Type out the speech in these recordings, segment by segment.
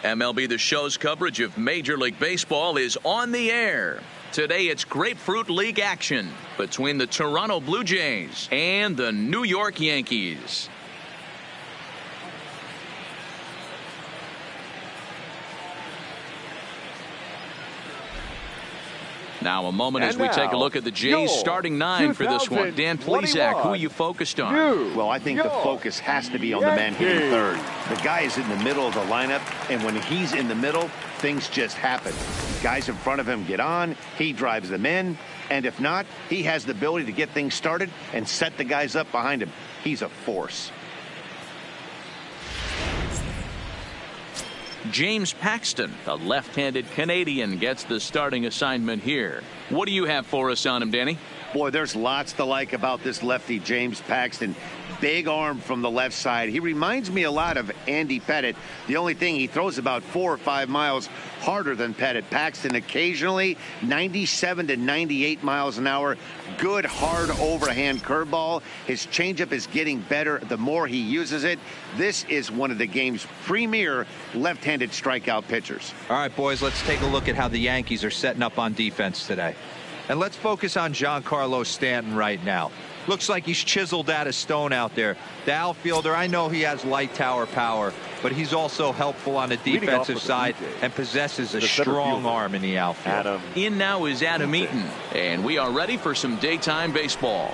MLB The Show's coverage of Major League Baseball is on the air. Today it's Grapefruit League action between the Toronto Blue Jays and the New York Yankees. Now a moment as we take a look at the Jays starting nine for this one. Dan Plesac, who are you focused on? Well, I think the focus has to be on the man hitting third. The guy is in the middle of the lineup, and when he's in the middle, things just happen. Guys in front of him get on, he drives them in, and if not, he has the ability to get things started and set the guys up behind him. He's a force. James Paxton, the left-handed Canadian, gets the starting assignment here. What do you have for us on him, Danny? Boy, there's lots to like about this lefty, James Paxton. Big arm from the left side. He reminds me a lot of Andy Pettitte. The only thing, he throws about 4 or 5 miles harder than Pettitte. Paxton occasionally 97 to 98 miles an hour. Good, hard overhand curveball. His changeup is getting better the more he uses it. This is one of the game's premier left-handed strikeout pitchers. All right, boys, let's take a look at how the Yankees are setting up on defense today. And let's focus on Giancarlo Stanton right now. Looks like he's chiseled out of stone out there. The outfielder, I know he has light tower power, but he's also helpful on the defensive side and possesses a strong arm in the outfield. In now is Adam Eaton, and we are ready for some daytime baseball.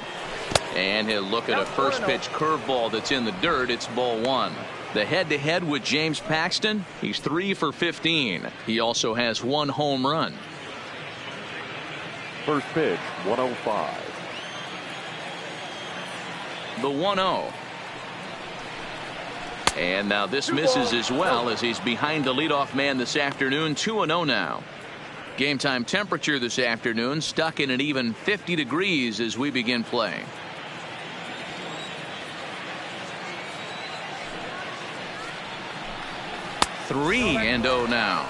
And he'll look at a first pitch curveball that's in the dirt. It's ball one. The head-to-head with James Paxton, he's 3 for 15. He also has 1 home run. First pitch, 105. The 1-0. And now this misses as well as he's behind the leadoff man this afternoon. 2-0 now. Game time temperature this afternoon stuck in an even 50 degrees as we begin play. Three and 0 now.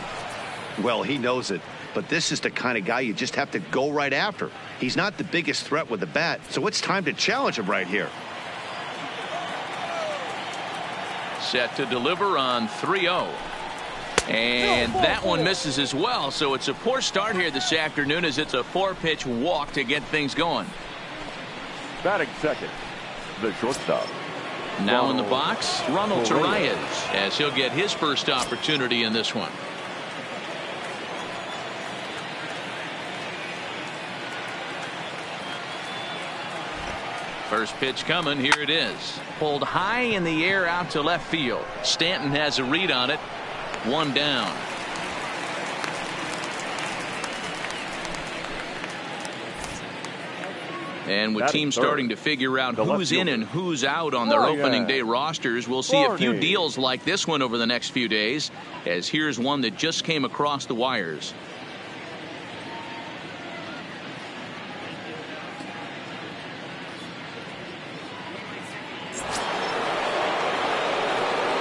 Well, he knows it. But this is the kind of guy you just have to go right after. He's not the biggest threat with the bat, so it's time to challenge him right here. Set to deliver on 3-0. And that one misses as well, so it's a poor start here this afternoon as it's a 4-pitch walk to get things going. Batting second, the shortstop. Now in the box, TORRES, as he'll get his first opportunity in this one. First pitch coming. Here it is. Pulled high in the air out to left field. Stanton has a read on it. 1 down. And with teams starting to figure out who's in and who's out on their opening day rosters, we'll see a few deals like this one over the next few days, as here's one that just came across the wires.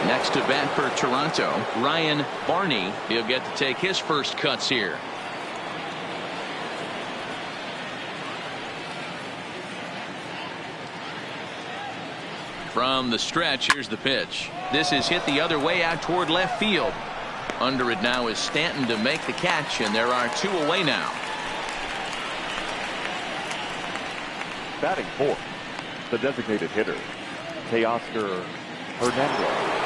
Next to bat for Toronto, BARNEY. He'll get to take his first cuts here. From the stretch, here's the pitch. This is hit the other way out toward left field. Under it now is Stanton to make the catch, and there are 2 away now. Batting fourth, the designated hitter, Teoscar Hernandez.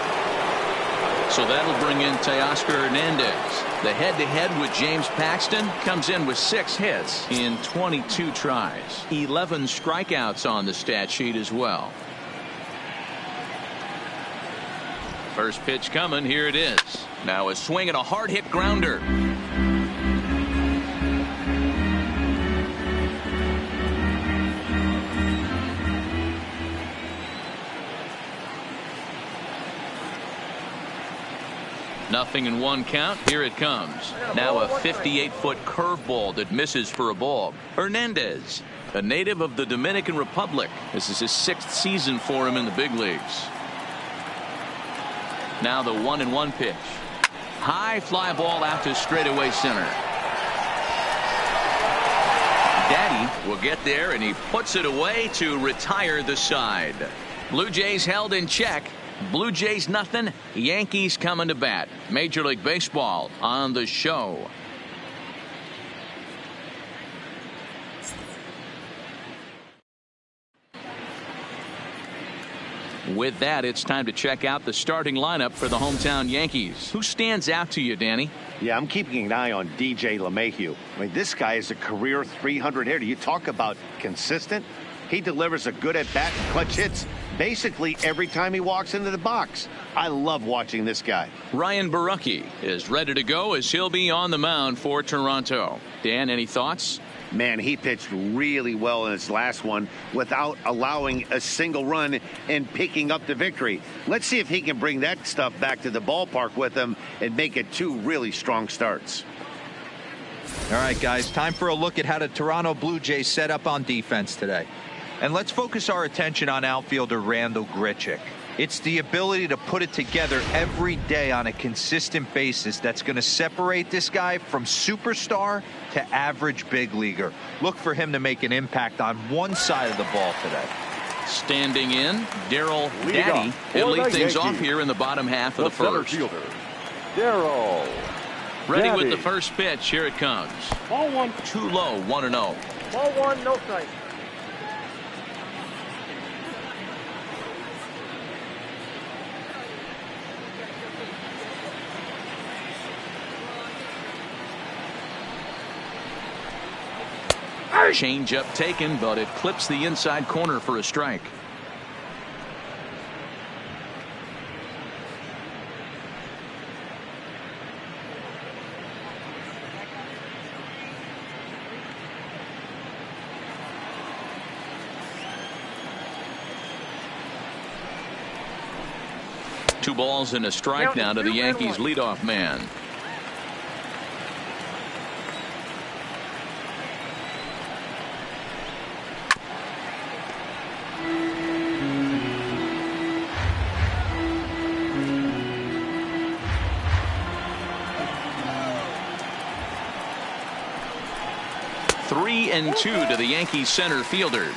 So that'll bring in Teoscar Hernandez. The head-to-head with James Paxton comes in with 6 hits in 22 tries. 11 strikeouts on the stat sheet as well. First pitch coming. Here it is. Now a swing and a hard hit grounder. Nothing in 1 count. Here it comes. Now a 58-foot curveball that misses for a ball. Hernandez, a native of the Dominican Republic. This is his 6th season for him in the big leagues. Now the 1-1 pitch. High fly ball out to straightaway center. Daddy will get there, and he puts it away to retire the side. Blue Jays held in check. Blue Jays nothing, Yankees coming to bat. Major League Baseball on the show. With that, it's time to check out the starting lineup for the hometown Yankees. Who stands out to you, Danny? Yeah, I'm keeping an eye on DJ LeMahieu. I mean, this guy is a career 300 hitter. You talk about consistent. He delivers a good at-bat and clutch hits basically every time he walks into the box. I love watching this guy. Ryan Borucco is ready to go as he'll be on the mound for Toronto. Dan, any thoughts? Man, he pitched really well in his last one without allowing a single run and picking up the victory. Let's see if he can bring that stuff back to the ballpark with him and make it 2 really strong starts. All right, guys, time for a look at how the Toronto Blue Jays set up on defense today. And let's focus our attention on outfielder Randal GRICHUK. It's the ability to put it together every day on a consistent basis that's going to separate this guy from superstar to average big leaguer. Look for him to make an impact on one side of the ball today. Standing in, DARRYL Daddy. He'll lead things off here in the bottom half of the first. DARRYL Ready with the first pitch. Here it comes. Ball 1. Too low, 1-0. Ball 1, no strike. Change up taken, but it clips the inside corner for a strike. Two balls and a strike now to the Yankees leadoff man. Three and 2 to the Yankees center fielder.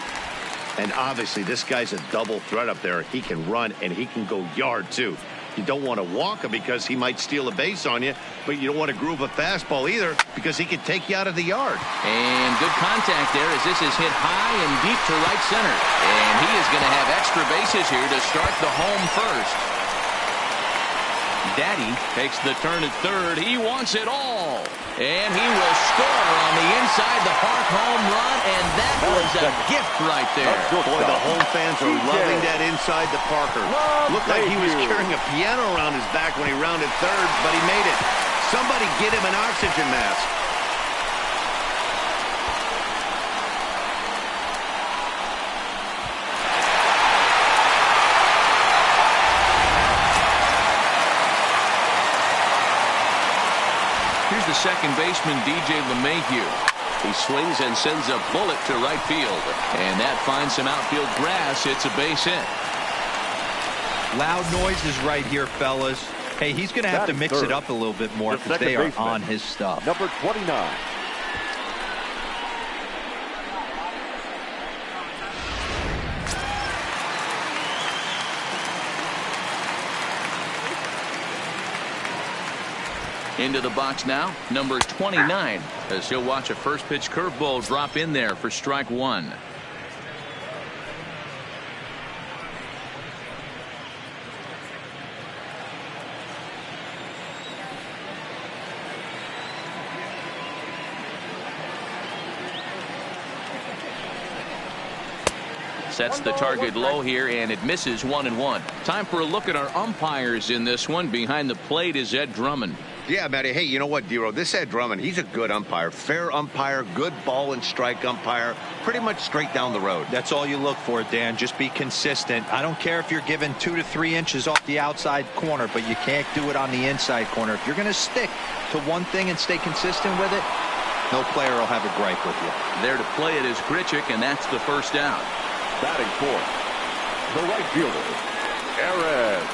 And obviously this guy's a double threat up there. He can run and he can go yard too. You don't want to walk him because he might steal a base on you, but you don't want to groove a fastball either because he can take you out of the yard. And good contact there as this is hit high and deep to right center. And he is going to have extra bases here to start the home first. Daddy takes the turn at third. He wants it all. And he will score on the inside the park home run, and that was a gift right there. Boy, the home fans are loving that inside the Parker. Looked like he was carrying a piano around his back when he rounded third, but he made it. Somebody get him an oxygen mask. Here's the second baseman, DJ LeMahieu. He swings and sends a bullet to right field. And that finds some outfield grass. It's a base hit. Loud noises right here, fellas. Hey, he's going to have to mix it up a little bit more because they are on his stuff. Number 29. Into the box now, number 29, as he'll watch a first pitch curveball drop in there for strike one. Sets the target low here, and it misses 1-1. Time for a look at our umpires in this one. Behind the plate is Ed Drummond. Yeah, Matty. Hey, you know what, Dero? This Ed Drummond, he's a good umpire. Fair umpire, good ball and strike umpire. Pretty much straight down the road. That's all you look for, Dan. Just be consistent. I don't care if you're given 2 to 3 inches off the outside corner, but you can't do it on the inside corner. If you're going to stick to one thing and stay consistent with it, no player will have a gripe with you. There to play it is GRICHUK, and that's the first out. Batting fourth, the right fielder, Aaron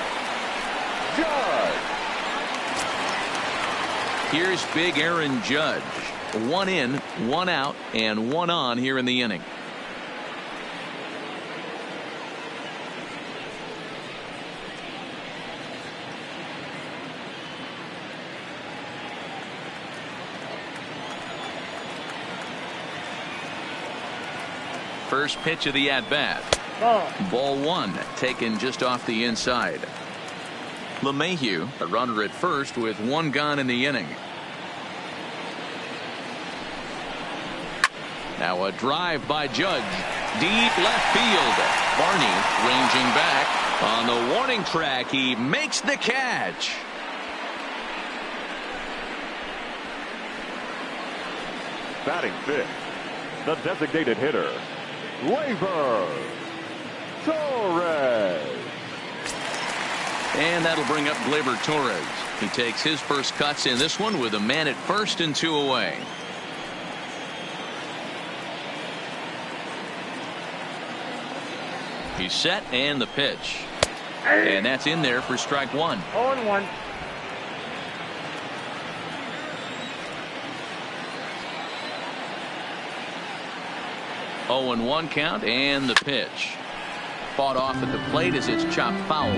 Judge. Here's big Aaron Judge. 1 in, 1 out, and 1 on here in the inning. First pitch of the at-bat. Ball 1, taken just off the inside. LeMahieu, a runner at first with 1 gone in the inning. Now a drive by Judge. Deep left field. Barney ranging back. On the warning track, he makes the catch. Batting fifth, the designated hitter, GLEYBER. TORRES. And that'll bring up GLEYBER Torres. He takes his first cuts in this one with a man at first and 2 away. He's set and the pitch. And that's in there for strike 1. 0-1. Oh, and 1 count and the pitch. Fought off at the plate as it's chopped foul.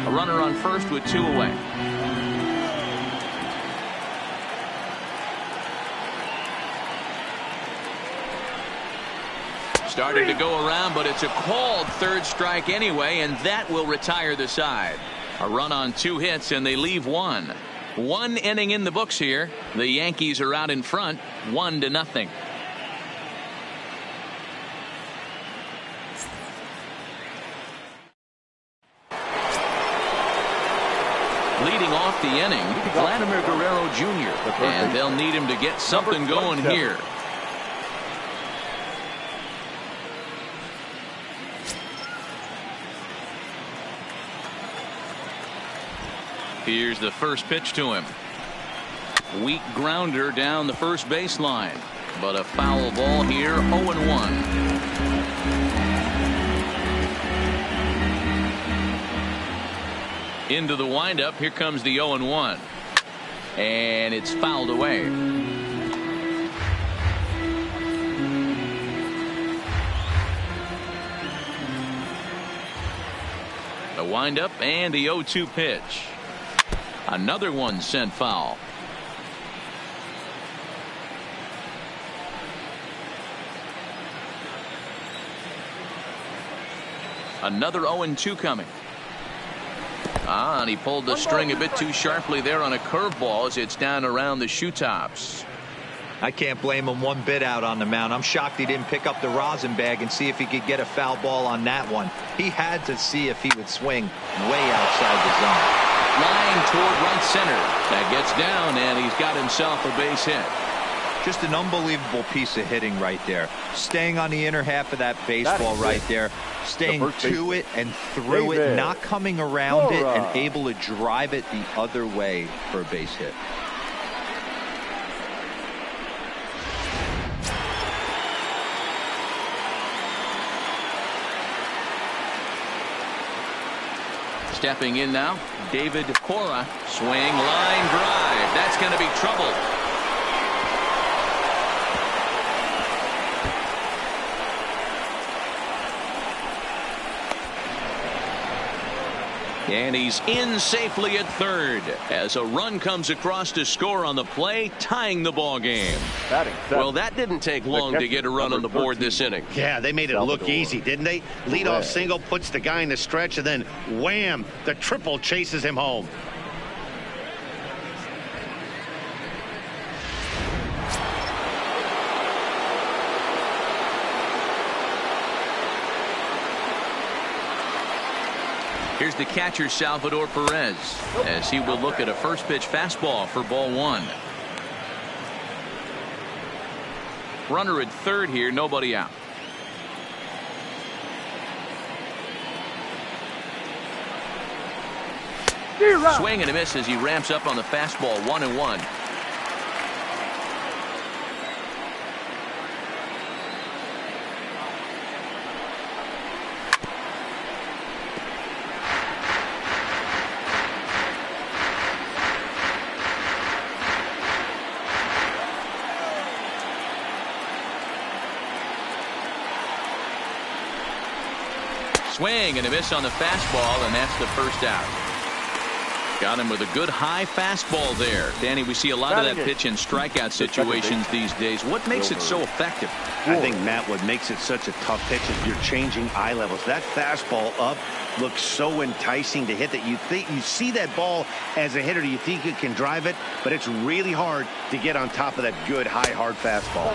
A runner on first with 2 away. Started to go around, but it's a called third strike anyway, and that will retire the side. A run on 2 hits, and they leave 1. 1 inning in the books here. The Yankees are out in front, 1-0. Leading off the inning, VLADIMIR Guerrero Jr. And they'll need him to get something going here. Here's the first pitch to him. Weak grounder down the first baseline. But a foul ball here, 0-1. Into the windup. Here comes the 0-1. And it's fouled away. The windup and the 0-2 pitch. Another one sent foul. Another 0-2 coming. And he pulled the string a bit too sharply there on a curveball as it's down around the shoe tops. I can't blame him one bit out on the mound. I'm shocked he didn't pick up the rosin bag and see if he could get a foul ball on that one. He had to see if he would swing way outside the zone. Line toward right center. That gets down, and he's got himself a base hit. Just an unbelievable piece of hitting right there. Staying on the inner half of that baseball right there. Staying to it and through it, not coming around it, and able to drive it the other way for a base hit. Stepping in now, David Cora. Swing, line drive. That's going to be trouble. And he's in safely at third as a run comes across to score on the play, tying the ball game. Well, that didn't take long to get a run on the board this inning. Yeah, they made it look easy, didn't they? Leadoff single puts the guy in the stretch, and then wham, the triple chases him home. Here's the catcher, Salvador Perez, as he will look at a first pitch fastball for ball 1. Runner at third here, nobody out. Swing and a miss as he ramps up on the fastball, 1-1. Swing and a miss on the fastball, and that's the first out. Got him with a good high fastball there. Danny, we see a lot of that pitch in strikeout situations these days. What makes it so effective? I think, Matt, what makes it such a tough pitch is you're changing eye levels. That fastball up looks so enticing to hit that you see that ball as a hitter, you think you can drive it, but it's really hard to get on top of that good high hard fastball.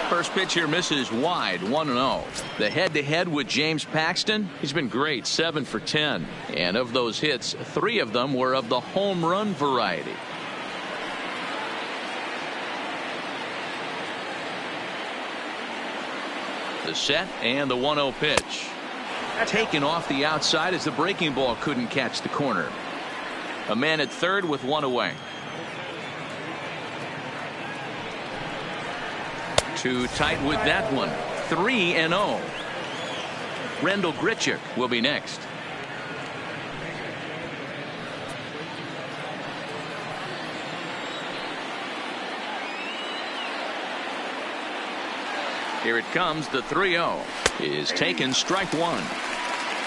First pitch here misses wide, 1-0. The head-to-head with James Paxton, he's been great, 7 for 10. And of those hits, 3 of them were of the home run variety. The set and the 1-0 pitch. Taken off the outside as the breaking ball couldn't catch the corner. A man at third with 1 away. Too tight with that one. 3-0. RANDAL GRICHUK will be next. Here it comes. The 3-0 is taken. Strike 1.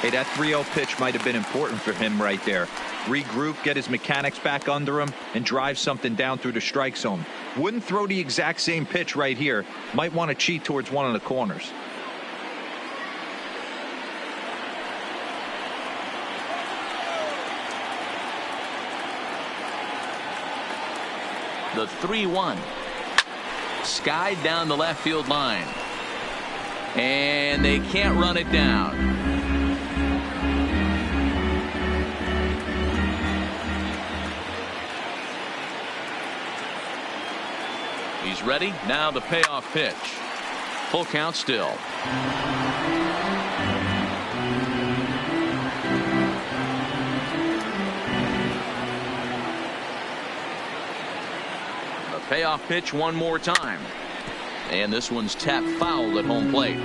Hey, that 3-0 pitch might have been important for him right there. Regroup, get his mechanics back under him, and drive something down through the strike zone. Wouldn't throw the exact same pitch right here. Might want to cheat towards one of the corners. The 3-1. Skied down the left field line. And they can't run it down. He's ready. Now the payoff pitch. Full count still. The payoff pitch one more time. And this one's tapped foul at home plate.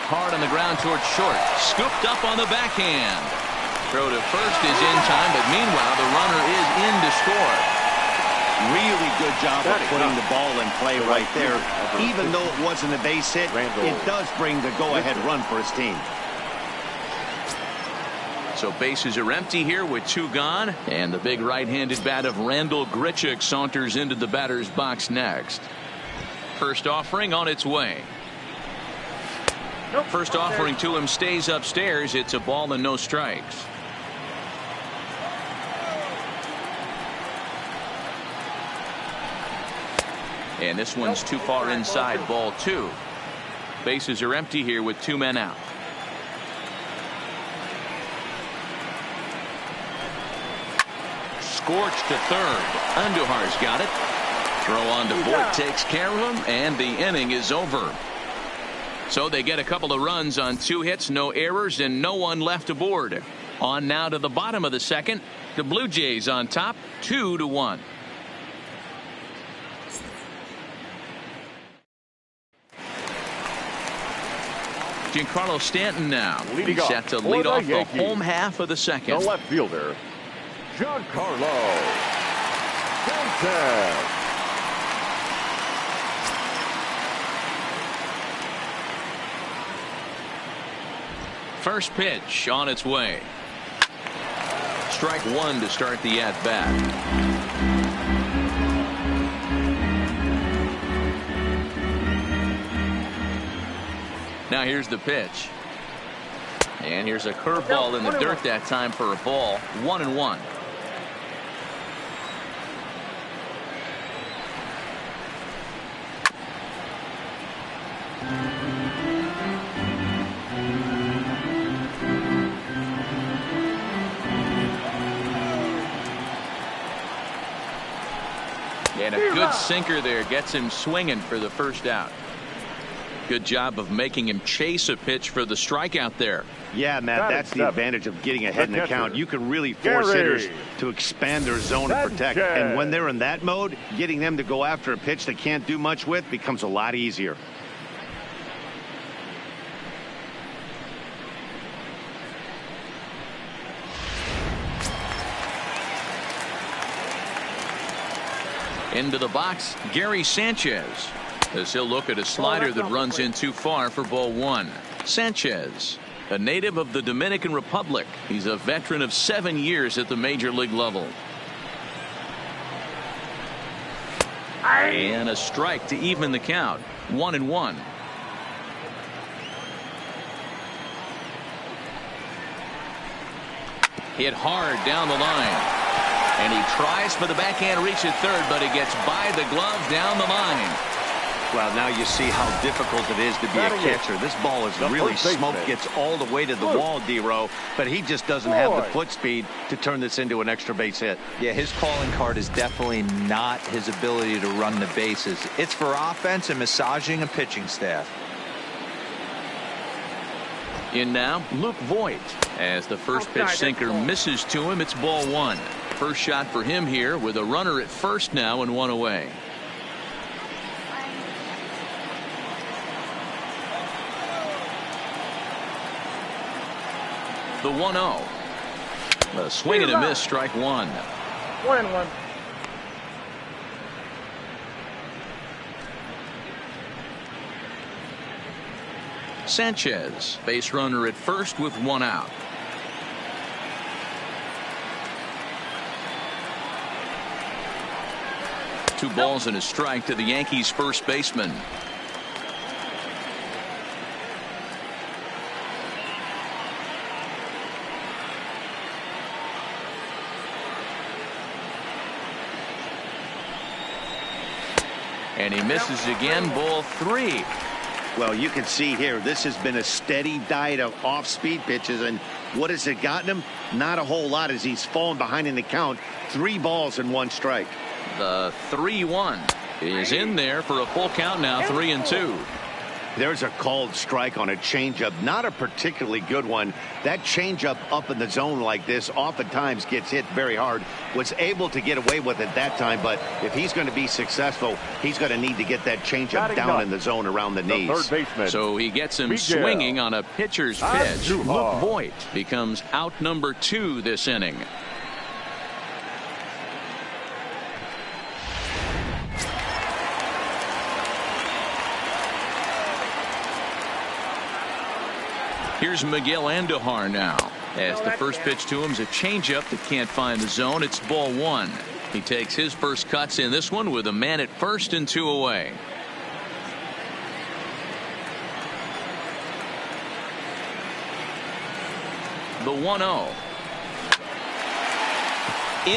Hard on the ground towards short. Scooped up on the backhand. Throw to first is in time, but meanwhile the runner is in to score. Really good job of putting the ball in play right there. Even though it wasn't a base hit, it does bring the go-ahead run for his team. So bases are empty here with 2 gone, and the big right-handed bat of RANDAL GRICHUK saunters into the batter's box next. First offering on its way. First offering to him stays upstairs. It's a ball and no strikes. And this one's too far inside, ball 2. Bases are empty here with 2 men out. Scorched to third. Andujar's got it. Throw on to Boyd takes care of him, and the inning is over. So they get a couple of runs on 2 hits, no errors, and no one left aboard. On now to the bottom of the second. The Blue Jays on top, 2-1. Giancarlo Stanton now. He's set to lead off the home half of the second. The left fielder, Giancarlo Stanton. First pitch on its way. Strike 1 to start the at-bat. Now here's the pitch. And here's a curveball in the dirt that time for a ball. 1-1. And a good sinker there gets him swinging for the first out. Good job of making him chase a pitch for the strikeout there. Yeah, Matt, that's the advantage of getting ahead in the count. You can really force hitters to expand their zone and protect. And when they're in that mode, getting them to go after a pitch they can't do much with becomes a lot easier. Into the box, Gary Sanchez. As he'll look at a slider that runs in too far for ball 1. Sanchez, a native of the Dominican Republic. He's a veteran of 7 years at the major league level. And a strike to even the count. 1-1. Hit hard down the line. And he tries for the backhand reach at third, but he gets by the glove down the line. Well, now you see how difficult it is to be a catcher. This ball is really smoked, gets all the way to the wall, D-Row, but he just doesn't have the foot speed to turn this into an extra base hit. Yeah, his calling card is definitely not his ability to run the bases. It's for offense and massaging a pitching staff. In now, Luke Voigt. As the first pitch sinker misses to him, it's ball 1. First shot for him here with a runner at first now and 1 away. The 1-0. A swing and a miss, strike 1. 1-1. Sanchez, base runner at first with 1 out. Two balls and a strike to the Yankees first baseman. And he misses again, ball 3. Well, you can see here, this has been a steady diet of off-speed pitches, and what has it gotten him? Not a whole lot as he's fallen behind in the count. 3 balls and 1 strike. The 3-1 is in there for a full count now, 3-2. There's a called strike on a changeup, not a particularly good one. That changeup up in the zone like this oftentimes gets hit very hard. Was able to get away with it that time, but if he's going to be successful, he's going to need to get that changeup down in the zone around the knees. So he gets him swinging on a pitcher's pitch. Luke Voigt becomes out number 2 this inning. Here's Miguel Andujar now. As the first pitch to him is a changeup that can't find the zone. It's ball 1. He takes his first cuts in this one with a man at first and 2 away. The 1-0.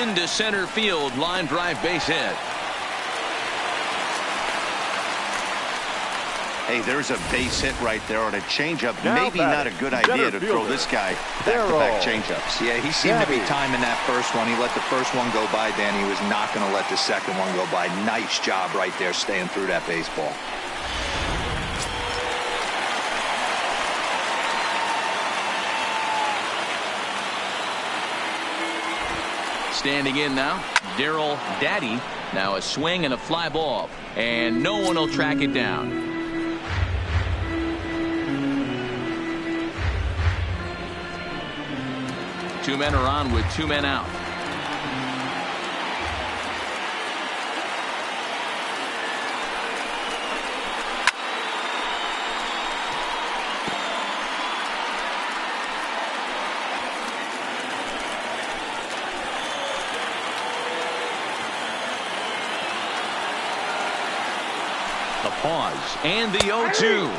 Into center field, line drive base hit. Hey, there's a base hit right there on a changeup. Maybe not a good idea to throw this guy back-to-back changeups. Yeah, he seemed to be timing that first one. He let the first one go by, Dan. He was not going to let the second one go by. Nice job right there staying through that baseball. Standing in now, DARRYL Daddy. Now a swing and a fly ball. And no one will track it down. Two men are on with 2 men out. The pause and the 0-2.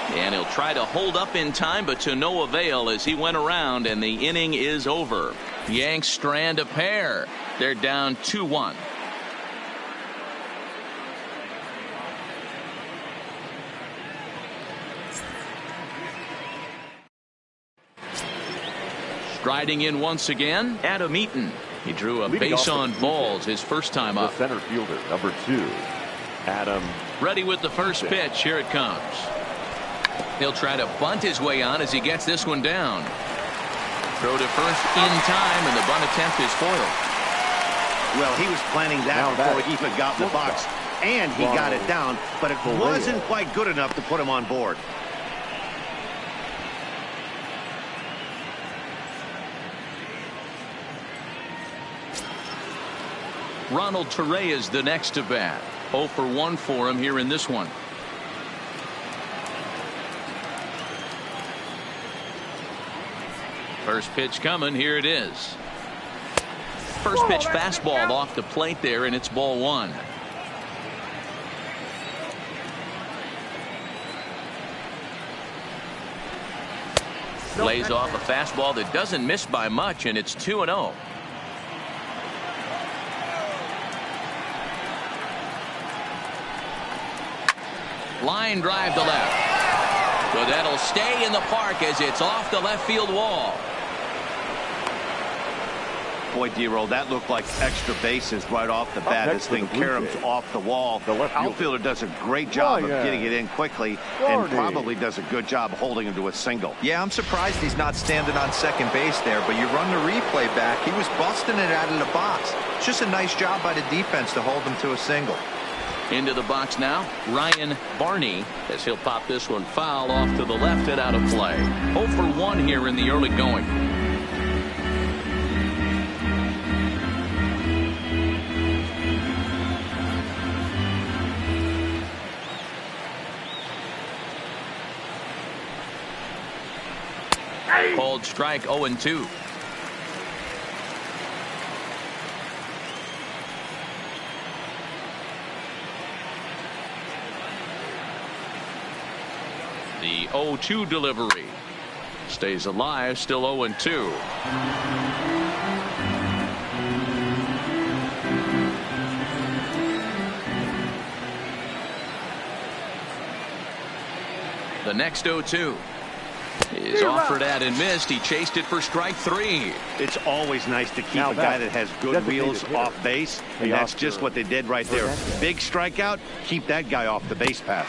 And he'll try to hold up in time, but to no avail as he went around, and the inning is over. Yanks strand a pair. They're down 2-1. Striding in once again, Adam Eaton. He drew a base on balls his first time up. The center fielder, number 2, Adam. Ready with the first pitch. Here it comes. He'll try to bunt his way on as he gets this one down. Throw to first in time, and the bunt attempt is foiled. Well, he was planning that before he even got in the box, and he got it down, but it wasn't quite good enough to put him on board. Ronald TORRES the next to bat. 0 for 1 for him here in this one. First pitch coming. Here it is. First pitch fastball off the plate there, and it's ball 1. Lays off a fastball that doesn't miss by much, and it's 2-0. Line drive to left. So that'll stay in the park as it's off the left field wall. Boy, DARRYL, that looked like extra bases right off the bat. This thing caroms off the wall. The outfielder does a great job of getting it in quickly and probably does a good job holding him to a single. Yeah, I'm surprised he's not standing on second base there, but you run the replay back. He was busting it out of the box. It's just a nice job by the defense to hold him to a single. Into the box now, Ryan Barney, as he'll pop this one foul off to the left and out of play. 0 for 1 here in the early going. Called strike 0-2. The 0-2 delivery stays alive, still 0-2. The next 0-2 is offered at and missed. He chased it for strike 3. It's always nice to keep a guy that has good wheels off base, and that's just what they did right there. Big strikeout, keep that guy off the base path.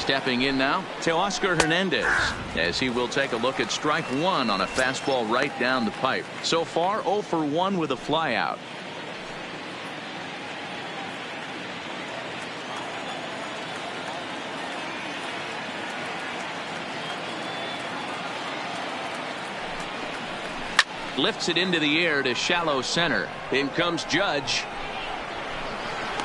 Stepping in now to Oscar Hernandez, as he will take a look at strike 1 on a fastball right down the pipe. So far 0 for 1 with a flyout. Lifts it into the air to shallow center. In comes Judge.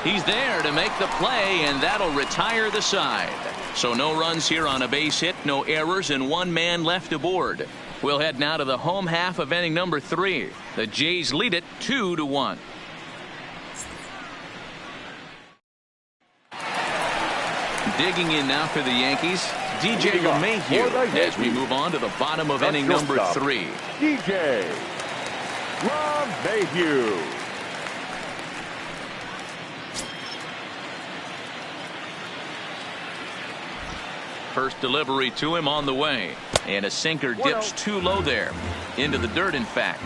He's there to make the play, and that'll retire the side. So no runs here on a base hit, no errors, and 1 man left aboard. We'll head now to the home half of inning number 3. The Jays lead it 2-1. Digging in now for the Yankees, DJ LeMahieu, as we move on to the bottom of inning number 3. DJ LeMahieu. First delivery to him on the way, and a sinker dips too low there, into the dirt in fact.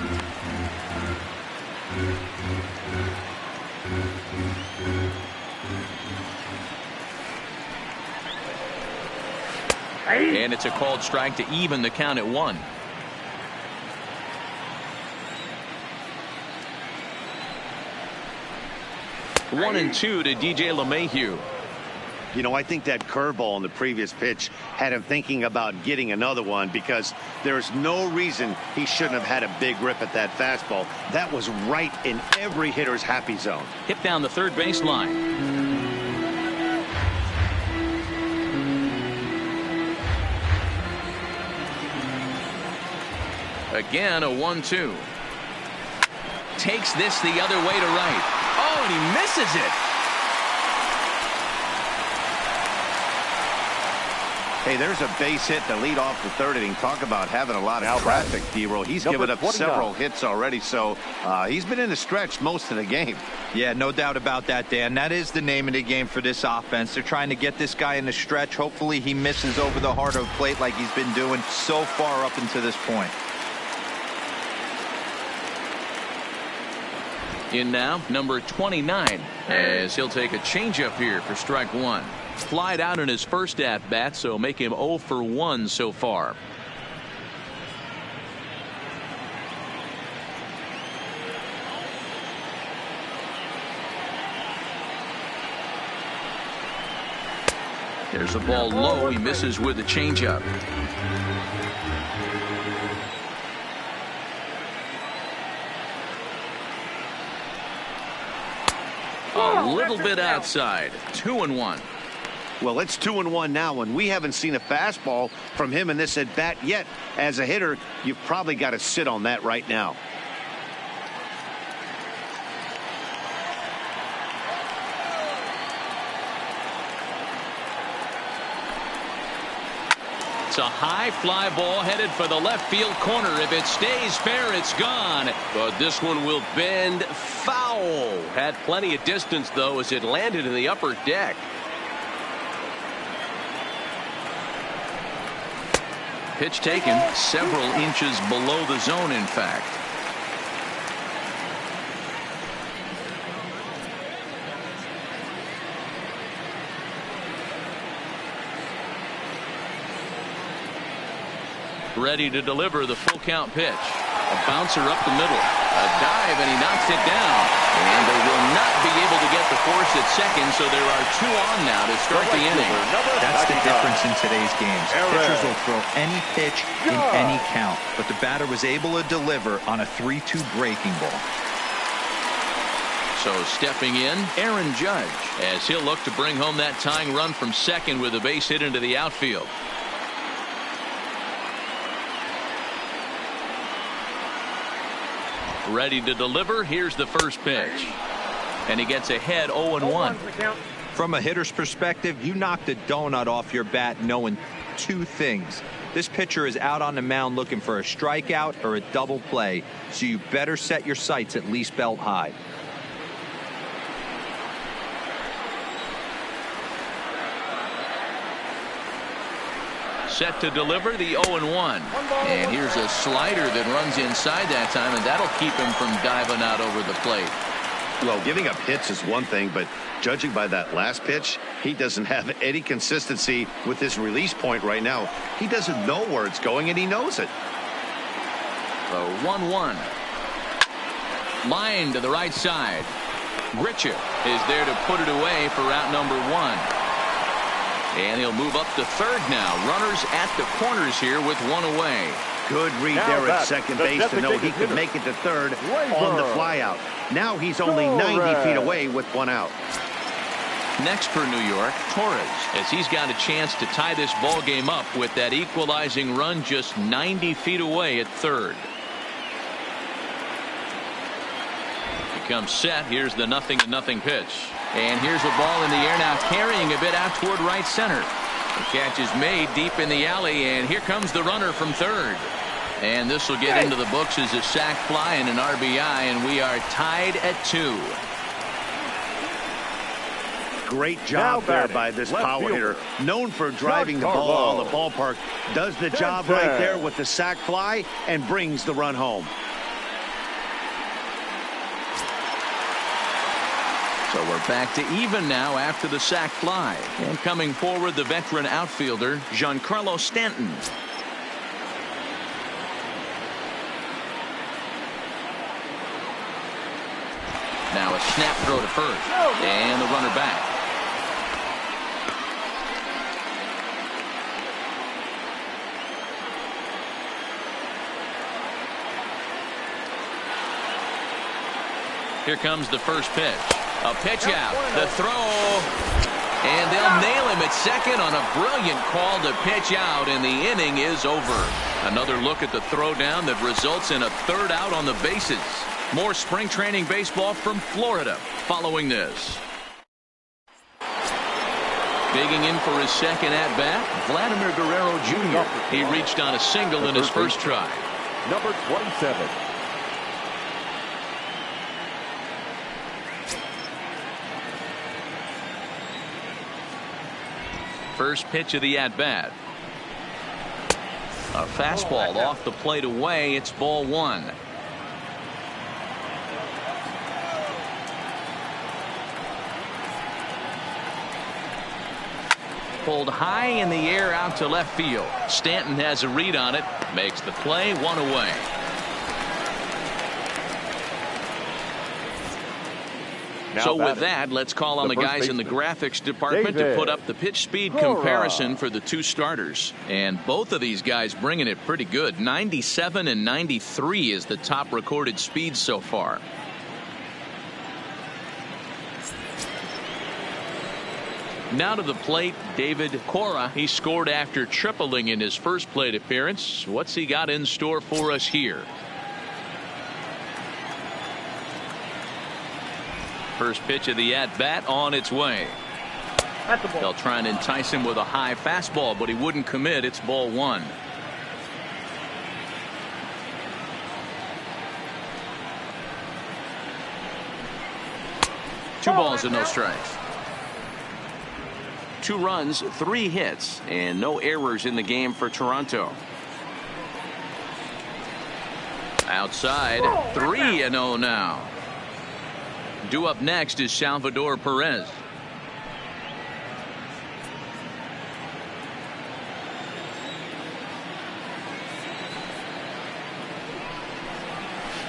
And it's a called strike to even the count at 1. One and 2 to DJ LeMahieu. You know, I think that curveball in the previous pitch had him thinking about getting another one, because there's no reason he shouldn't have had a big rip at that fastball. That was right in every hitter's happy zone. Hit down the third base line. Again, a 1-2. Takes this the other way to right. Oh, and he misses it. Hey, there's a base hit to lead off the third inning. Talk about having a lot of traffic, DARRYL. He's given up several hits already, so he's been in the stretch most of the game. Yeah, no doubt about that, Dan. That is the name of the game for this offense. They're trying to get this guy in the stretch. Hopefully he misses over the heart of the plate like he's been doing so far up until this point. In now, number 29, as he'll take a changeup here for strike 1. Flied out in his first at-bat, so make him 0 for 1 so far. There's a ball low. He misses with a changeup. A little bit outside. 2-1. Well, it's 2-1 now, and we haven't seen a fastball from him in this at bat yet. As a hitter, you've probably got to sit on that right now. It's a high fly ball headed for the left field corner. If it stays fair, it's gone. But this one will bend foul. Had plenty of distance, though, as it landed in the upper deck. Pitch taken several inches below the zone, in fact. Ready to deliver the full count pitch. A bouncer up the middle. A dive, and he knocks it down. And they will not be able to get the force at second, so there are 2 on now to start the inning. That's the difference in today's games. Pitchers will throw any pitch in any count, but the batter was able to deliver on a 3-2 breaking ball. So stepping in, Aaron Judge, as he'll look to bring home that tying run from second with a base hit into the outfield. Ready to deliver. Here's the first pitch. And he gets ahead 0-1. From a hitter's perspective, you knocked a donut off your bat knowing 2 things. This pitcher is out on the mound looking for a strikeout or a double play, so you better set your sights at least belt high. Set to deliver the 0-1. And here's a slider that runs inside that time, and that'll keep him from diving out over the plate. Well, giving up hits is one thing, but judging by that last pitch, he doesn't have any consistency with his release point right now. He doesn't know where it's going, and he knows it. The 1-1. Line to the right side. GRICHUK is there to put it away for out number 1. And he'll move up to third now. Runners at the corners here with 1 away. Good read there at second base to know he could make it to third on the flyout. Now he's only 90 feet away with 1 out. Next for New York, TORRES, as he's got a chance to tie this ball game up with that equalizing run just 90 feet away at third. He comes set. Here's the 0-0 pitch. And here's a ball in the air now, carrying a bit out toward right center. The catch is made deep in the alley, and here comes the runner from third. And this will get into the books as a sac fly and an RBI, and we are tied at 2. Great job there by this power hitter. Known for driving the ball out of the ballpark. Does the job right there with the sac fly and brings the run home. So we're back to even now after the sac fly. And coming forward, the veteran outfielder, Giancarlo Stanton. Now a snap throw to first. And the runner back. Here comes the first pitch. A pitch out. The throw. And they'll nail him at second on a brilliant call to pitch out, and the inning is over. Another look at the throwdown that results in a third out on the bases. More spring training baseball from Florida following this. Digging in for his second at-bat, Vladimir Guerrero Jr. He reached on a single in his first try. Number 27. First pitch of the at-bat. A fastball off the plate away. It's ball 1. Pulled high in the air out to left field. Stanton has a read on it. Makes the play. 1 away. So with that, let's call on the guys in the graphics department to put up the pitch speed comparison for the two starters. And both of these guys bringing it pretty good. 97 and 93 is the top recorded speed so far. Now to the plate, David Cora. He scored after tripling in his first plate appearance. What's he got in store for us here? First pitch of the at-bat on its way. They'll try and entice him with a high fastball, but he wouldn't commit. It's ball one. Two balls and no strikes. 2 runs, 3 hits, and no errors in the game for Toronto. Outside, 3-0 now. Due up next is Salvador Perez.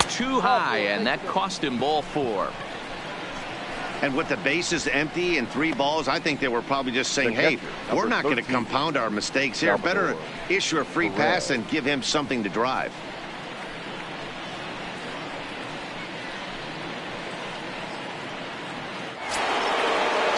Too high, and that cost him ball 4. And with the bases empty and 3 balls, I think they were probably just saying, hey, we're not going to compound our mistakes here. Better issue a free pass and give him something to drive.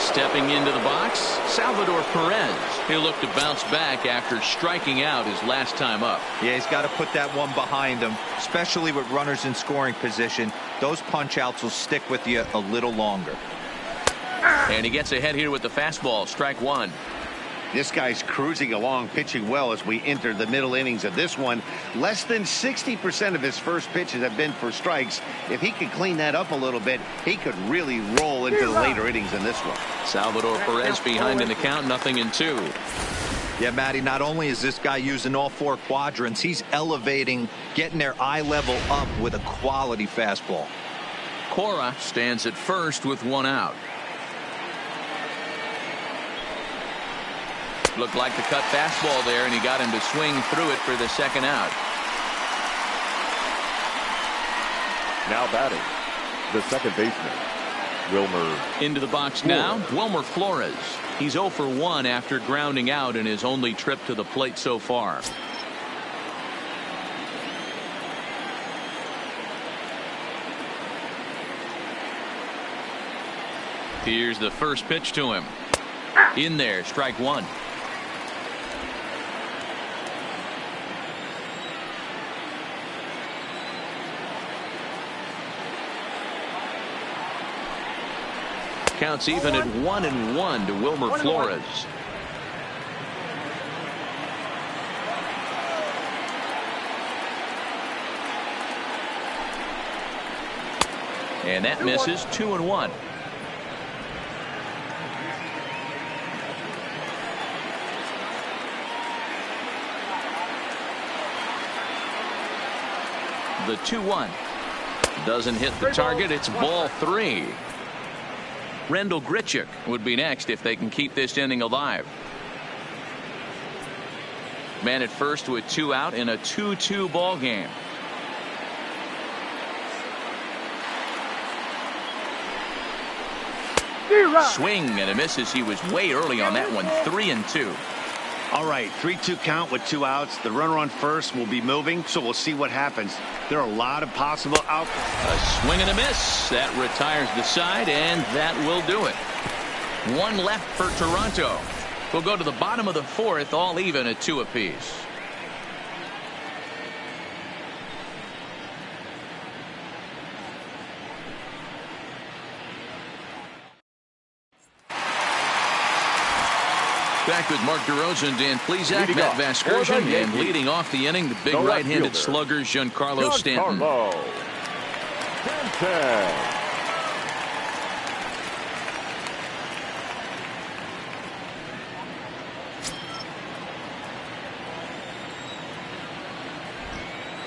Stepping into the box, Salvador Perez. He'll look to bounce back after striking out his last time up. Yeah, he's got to put that one behind him, especially with runners in scoring position. Those punch outs will stick with you a little longer. And he gets ahead here with the fastball. Strike 1. This guy's cruising along, pitching well as we enter the middle innings of this one. Less than 60% of his first pitches have been for strikes. If he could clean that up a little bit, he could really roll into the later innings in this one. Salvador Perez behind in the count, 0-2. Yeah, Matty, not only is this guy using all 4 quadrants, he's elevating, getting their eye level up with a quality fastball. Cora stands at first with 1 out. Looked like the cut fastball there, and he got him to swing through it for the second out. Now batting, the second baseman, Wilmer. Into the box now, Wilmer Flores. He's 0 for 1 after grounding out in his only trip to the plate so far. Here's the first pitch to him. In there, strike 1. Counts even at 1-1 to Wilmer Flores. And that misses. 2-1. The 2-1 doesn't hit the target. It's ball 3. Randal GRICHUK would be next if they can keep this inning alive. Man at first with 2 out in a 2-2 ball game. Swing and a misses. He was way early on that one. 3-2. All right, 3-2 count with 2 outs. The runner on first will be moving, so we'll see what happens. There are a lot of possible outcomes. A swing and a miss. That retires the side, and that will do it. 1 left for Toronto. We'll go to the bottom of the 4th, all even at 2 apiece. Back with Mark DeRosa, Dan Plesac, Matt Vasgersian, and leading off the inning, the big right-handed slugger, Giancarlo Stanton.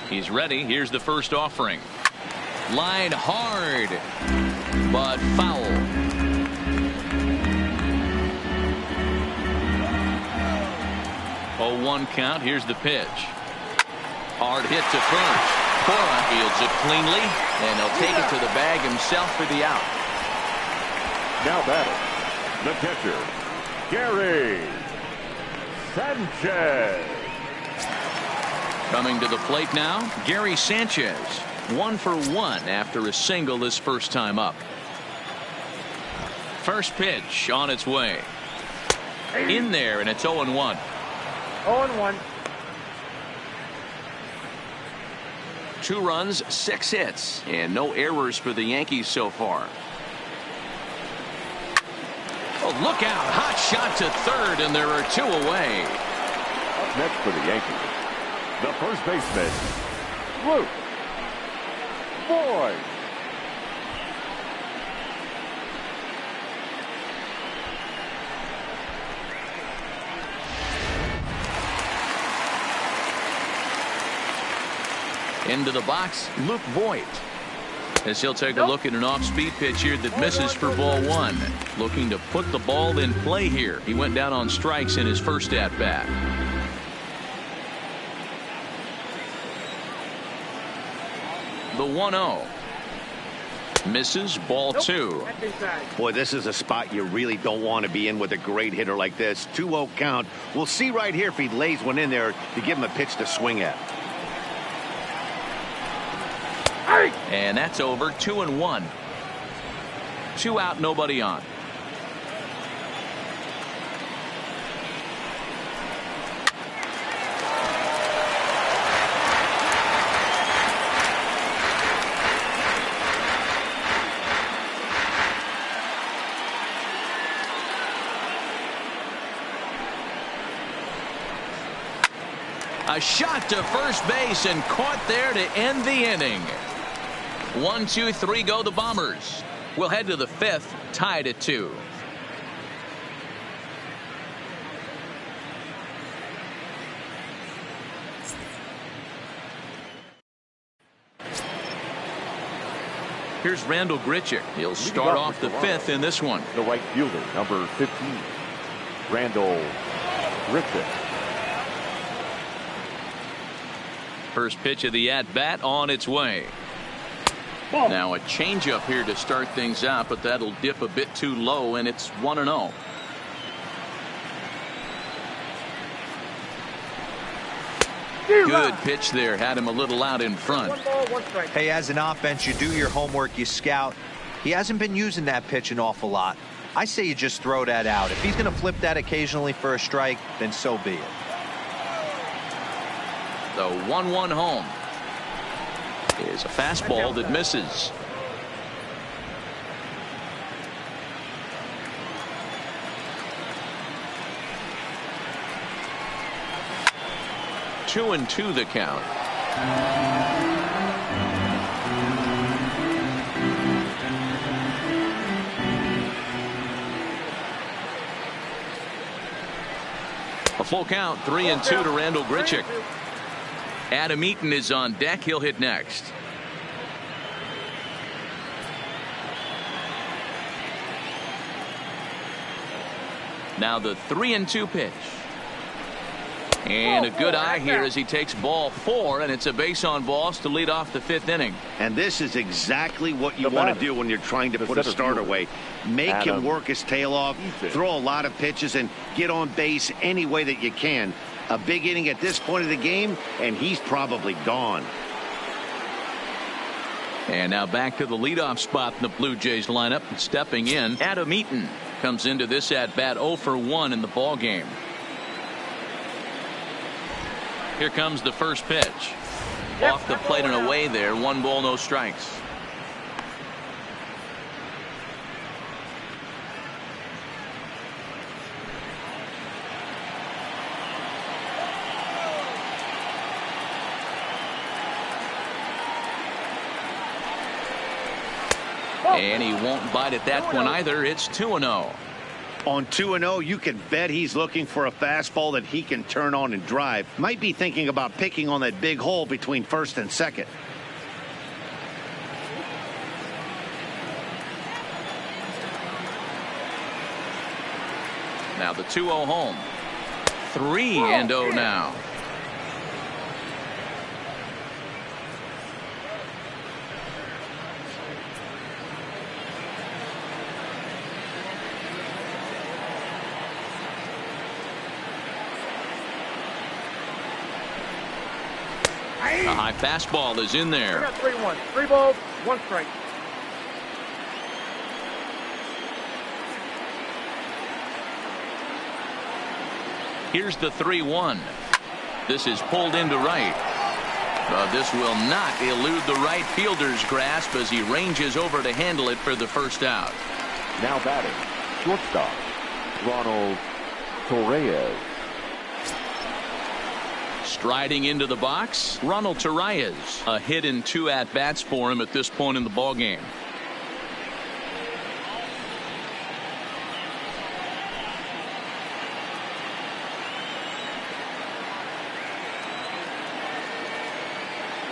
He's ready. Here's the first offering. Line hard, but foul. 0-1 count. Here's the pitch. Hard hit to first. Cora fields it cleanly, and he'll take it to the bag himself for the out. Now batting, the catcher, Gary Sanchez. Coming to the plate now, Gary Sanchez. 1 for 1 after a single his first time up. First pitch on its way. In there, and it's 0-1. 0-1. 2 runs, 6 hits, and no errors for the Yankees so far. Oh, look out. Hot shot to third, and there are 2 away. Up next for the Yankees, the first baseman, Luke Boyd. Into the box, Luke Voigt. As he'll take a look at an off-speed pitch here that misses for ball 1. Looking to put the ball in play here. He went down on strikes in his first at-bat. The 1-0. Misses, ball 2. Boy, this is a spot you really don't want to be in with a great hitter like this. 2-0 count. We'll see right here if he lays one in there to give him a pitch to swing at. And that's over. 2-1. 2 out, nobody on. A shot to first base and caught there to end the inning. 1, 2, 3 go the Bombers. We'll head to the 5th, tied at 2. Here's Randal Grichuk. He'll start off the 5th in this one. The right fielder, number 15, Randal Grichuk. First pitch of the at-bat on its way. Now a changeup here to start things out, but that'll dip a bit too low, and it's 1-0. Good pitch there. Had him a little out in front. 1 ball, 1 strike. Hey, as an offense, you do your homework, you scout. He hasn't been using that pitch an awful lot. I say you just throw that out. If he's going to flip that occasionally for a strike, then so be it. The 1-1 home is a fastball that misses. Two and 2 the count. A full count, 3 and 2 to Randal Grichuk. Adam Eaton is on deck. He'll hit next. Now the 3 and 2 pitch. And a good eye here as he takes ball 4, and it's a base on balls to lead off the 5th inning. And this is exactly what you want to do when you're trying to put a starter away. Make him work his tail off, throw a lot of pitches, and get on base any way that you can. A big inning at this point of the game, and he's probably gone. And now back to the leadoff spot in the Blue Jays lineup. Stepping in, Adam Eaton comes into this at-bat 0 for 1 in the ball game. Here comes the first pitch. Off the plate and away there. 1 ball, no strikes. And he won't bite at that one either. It's 2-0. On 2-0, you can bet he's looking for a fastball that he can turn on and drive. Might be thinking about picking on that big hole between first and second. Now the 2-0 home. 3-0 now. high fastball is in We there. got 3-1. 3 balls, 1 strike. Here's the 3-1. This is pulled into right. But this will not elude the right fielder's grasp as he ranges over to handle it for the first out. Now batting, shortstop, Ronald Torres. Striding into the box, Ronald Torres. A hit in 2 at-bats for him at this point in the ballgame.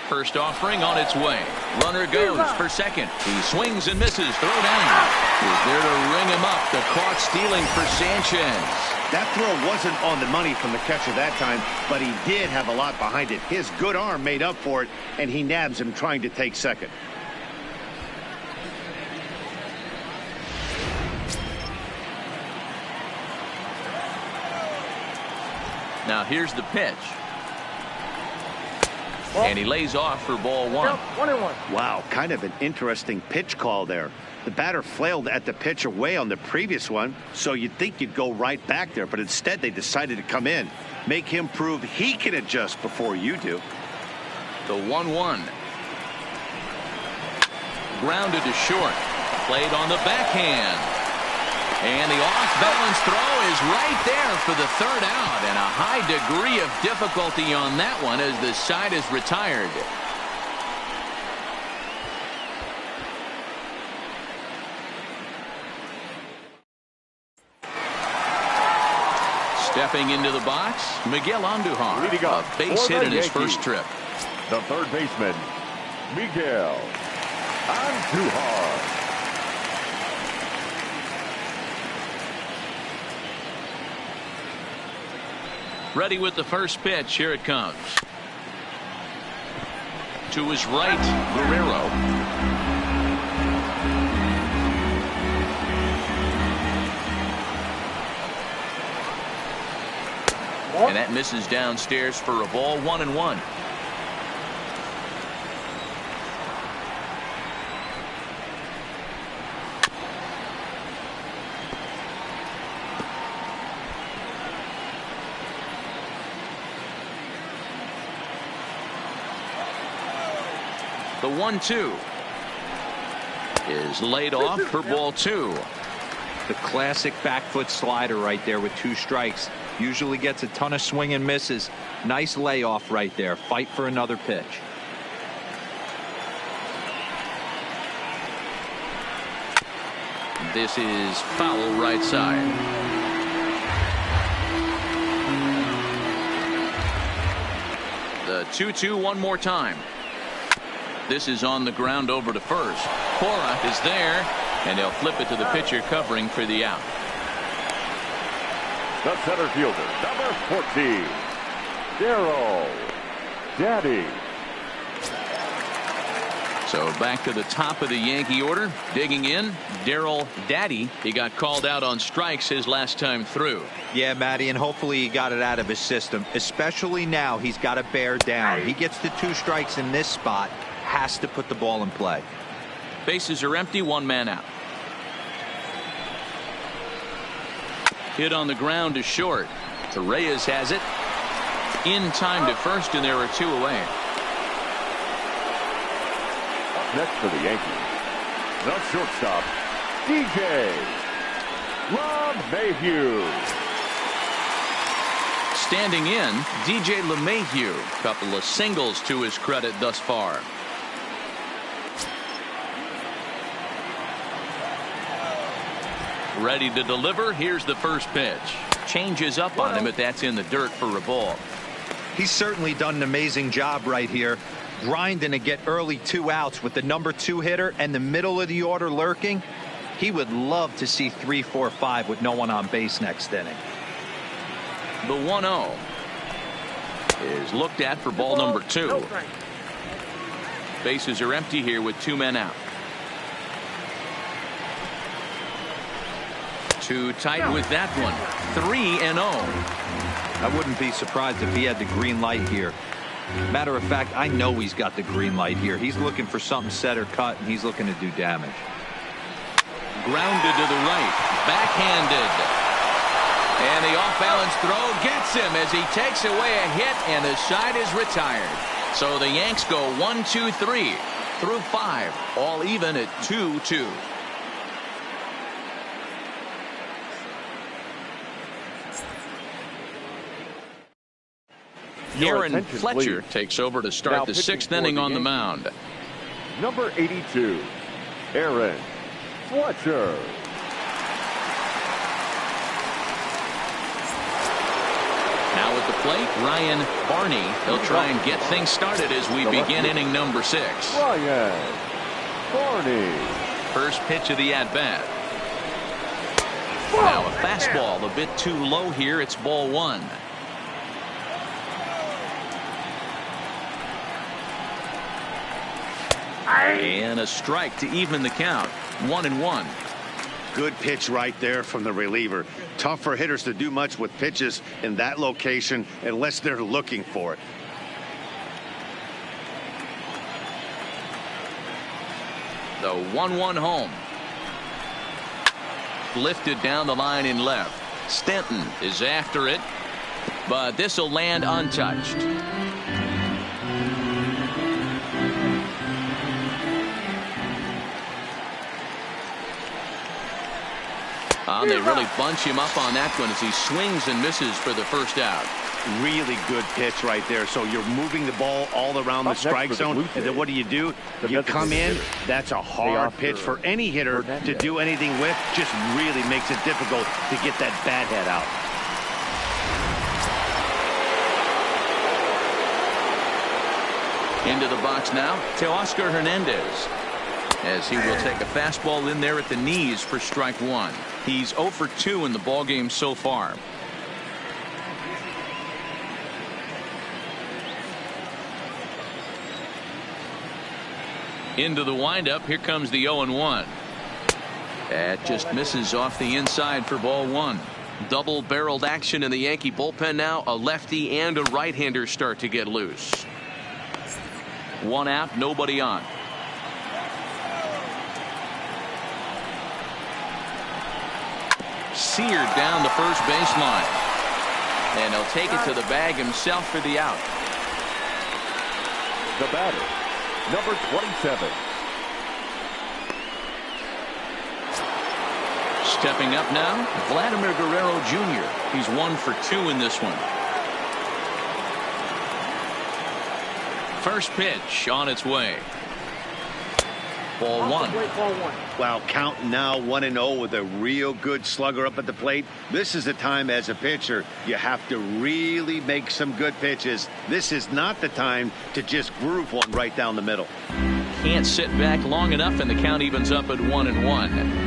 First offering on its way. Runner goes for second. He swings and misses. Throw down. He's there to ring him up. The caught stealing for Sanchez. That throw wasn't on the money from the catcher that time, but he did have a lot behind it. His good arm made up for it, and he nabs him trying to take second. Now here's the pitch. And he lays off for ball 1. 1-1. Wow, kind of an interesting pitch call there. The batter flailed at the pitch away on the previous one, so you'd think you'd go right back there, but instead they decided to come in, make him prove he can adjust before you do. The 1-1. Grounded to short. Played on the backhand. And the off-balance throw is right there for the third out, and a high degree of difficulty on that one as the side is retired. Stepping into the box, Miguel Andujar, Leading up a base for hit the in his Yankees, first trip. the third baseman, Miguel Andujar. Ready with the first pitch. Here it comes. To his right, Guerrero. And that misses downstairs for a ball. 1-1. The 1-2 is laid off for ball 2. The classic back foot slider right there with 2 strikes. Usually gets a ton of swing and misses. Nice layoff right there. Fight for another pitch. This is foul right side. The 2-2 one more time. This is on the ground over to first. Cora is there, and they'll flip it to the pitcher covering for the out. The center fielder, number 14, DARRYL Daddy. So back to the top of the Yankee order. Digging in, DARRYL Daddy. He got called out on strikes his last time through. Yeah, Matty, and hopefully he got it out of his system. Especially now, he's got to bear down. He gets the 2 strikes in this spot. Has to put the ball in play. Bases are empty, 1 man out. Hit on the ground to short. Torres has it. In time to first, and there are 2 away. Up next for the Yankees, the shortstop, DJ LeMahieu. Standing in, DJ LeMahieu. Couple of singles to his credit thus far. Ready to deliver. Here's the first pitch. Changes up on him, but that's in the dirt for a ball. He's certainly done an amazing job right here, grinding to get early 2 outs with the number 2 hitter and the middle of the order lurking. He would love to see 3, 4, 5 with no one on base next inning. The 1-0 is looked at for ball number 2. Bases are empty here with 2 men out. Too tight with that one. 3-0. I wouldn't be surprised if he had the green light here. Matter of fact, I know he's got the green light here. He's looking for something set or cut, and he's looking to do damage. Grounded to the right. Backhanded. And the off-balance throw gets him as he takes away a hit, and the side is retired. So the Yanks go 1-2-3 through 5, all even at 2-2. Aaron Fletcher takes over to start the 6th inning on the mound. Number 82, Aaron Fletcher. Now at the plate, Ryan Barney. He'll try and get things started as we begin inning number 6. Ryan Barney. First pitch of the at-bat. Now a fastball a bit too low here. It's ball 1. And a strike to even the count. 1-1. Good pitch right there from the reliever. Tough for hitters to do much with pitches in that location unless they're looking for it. The 1-1 home. Lifted down the line in left. Stanton is after it, but this will land untouched. They really bunch him up on that one as he swings and misses for the first out. Really good pitch right there. So you're moving the ball all around the strike zone, and then what do? You come in. That's a hard pitch for any hitter to do anything with. Just really makes it difficult to get that bat head out. Into the box now, Teoscar Hernandez, as he will take a fastball in there at the knees for strike 1. He's 0 for 2 in the ballgame so far. Into the windup. Here comes the 0-1. That just misses off the inside for ball 1. Double-barreled action in the Yankee bullpen now. A lefty and a right-hander start to get loose. 1 out, nobody on. Seared down the first baseline, and he'll take it to the bag himself for the out. The batter, number 27. Stepping up now, Vladimir Guerrero Jr. He's 1 for 2 in this one. First pitch on its way. Ball 1. Well, count now 1-0 with a real good slugger up at the plate. This is the time as a pitcher you have to really make some good pitches. This is not the time to just groove one right down the middle. Can't sit back long enough, and the count evens up at 1-1.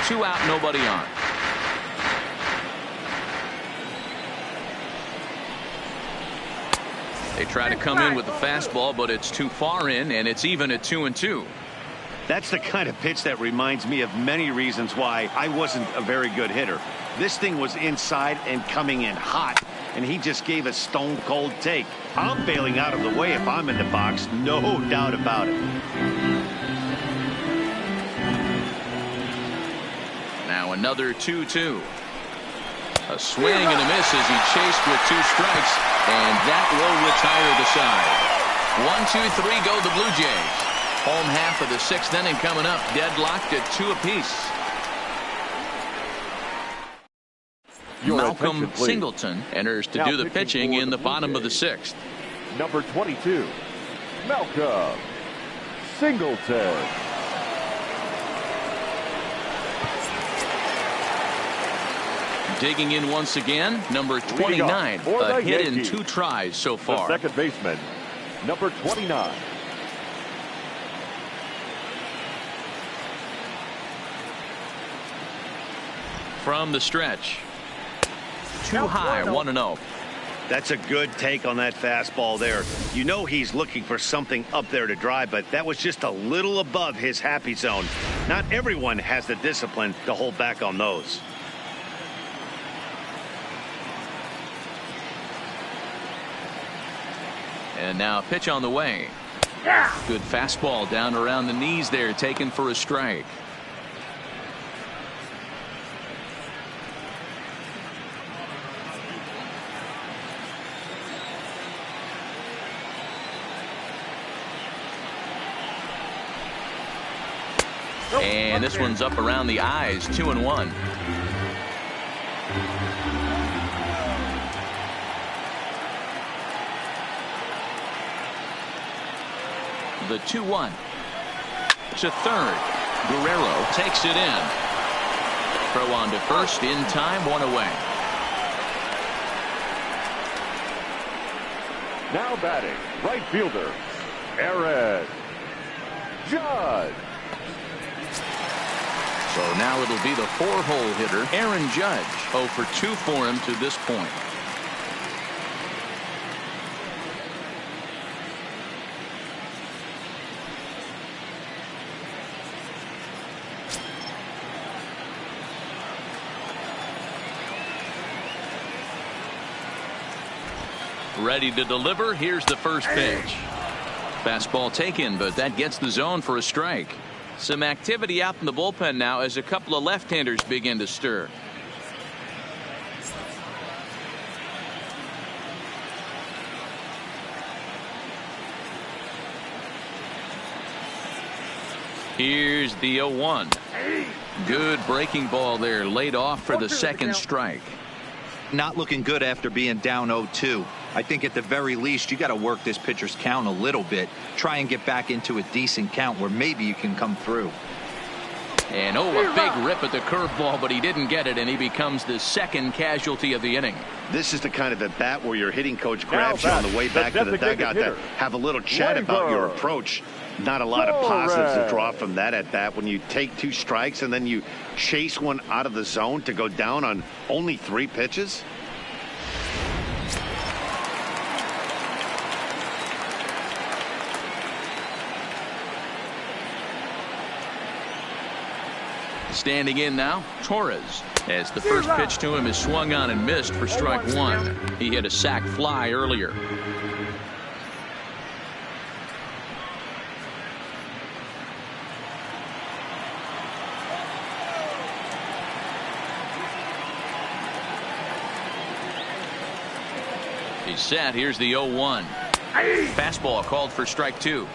Two out, nobody on. They try to come in with the fastball, but it's too far in, and it's even at 2-2. That's the kind of pitch that reminds me of many reasons why I wasn't a very good hitter. This thing was inside and coming in hot, and he just gave a stone-cold take. I'm bailing out of the way if I'm in the box, no doubt about it. Now another 2-2. A swing and a miss as he chased with 2 strikes, and that will retire the side. 1-2-3 go the Blue Jays. Home half of the 6th inning coming up, deadlocked at 2 apiece. Malcolm Singleton enters to do the pitching in the bottom of the 6th. Number 22, Malcolm Singleton. Digging in once again, number 29, a hit in 2 tries so far. The second baseman, number 29. from the stretch. Too high, 1-0. That's a good take on that fastball there. You know he's looking for something up there to drive, but that was just a little above his happy zone. Not everyone has the discipline to hold back on those. And now a pitch on the way. Good fastball down around the knees there, taken for a strike. And this one's up around the eyes, 2-1. The 2-1 to third. Guerrero takes it in. Throw on to first in time, 1 away. Now batting, right fielder, Aaron Judge. So now it'll be the 4-hole hitter, Aaron Judge. 0 for 2 for him to this point. Ready to deliver. Here's the first pitch. Fastball taken, but that gets the zone for a strike. Some activity out in the bullpen now as a couple of left-handers begin to stir. Here's the 0-1. Good breaking ball there, laid off for the second strike. Not looking good after being down 0-2. I think at the very least you got to work this pitcher's count a little bit. Try and get back into a decent count where maybe you can come through. And a big rip at the curveball, but he didn't get it, and he becomes the second casualty of the inning. This is the kind of at bat where your hitting coach grabs you on the way back to the dugout to have a little chat about your approach. Not a lot of positives to draw from that at bat when you take 2 strikes and then you chase one out of the zone to go down on only 3 pitches. Standing in now, Torres, as the first pitch to him is swung on and missed for strike 1. He hit a sac fly earlier. He's set. Here's the 0-1. Fastball called for strike 2.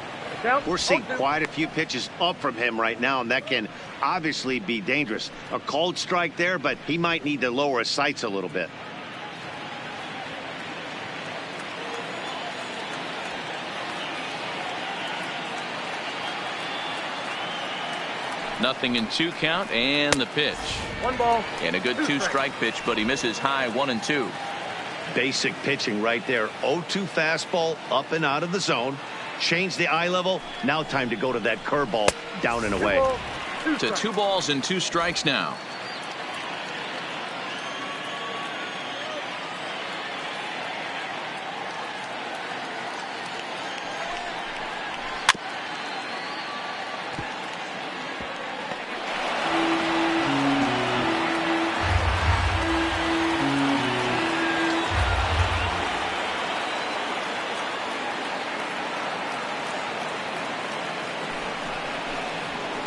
We're seeing quite a few pitches up from him right now, and that can obviously be dangerous. A called strike there, but he might need to lower his sights a little bit. Nothing in 2 count, and the pitch. 1 ball. And a good 2-strike pitch, but he misses high 1-2. Basic pitching right there. 0-2 fastball up and out of the zone. Change the eye level. Now time to go to that curveball down and away. To 2 balls and 2 strikes now.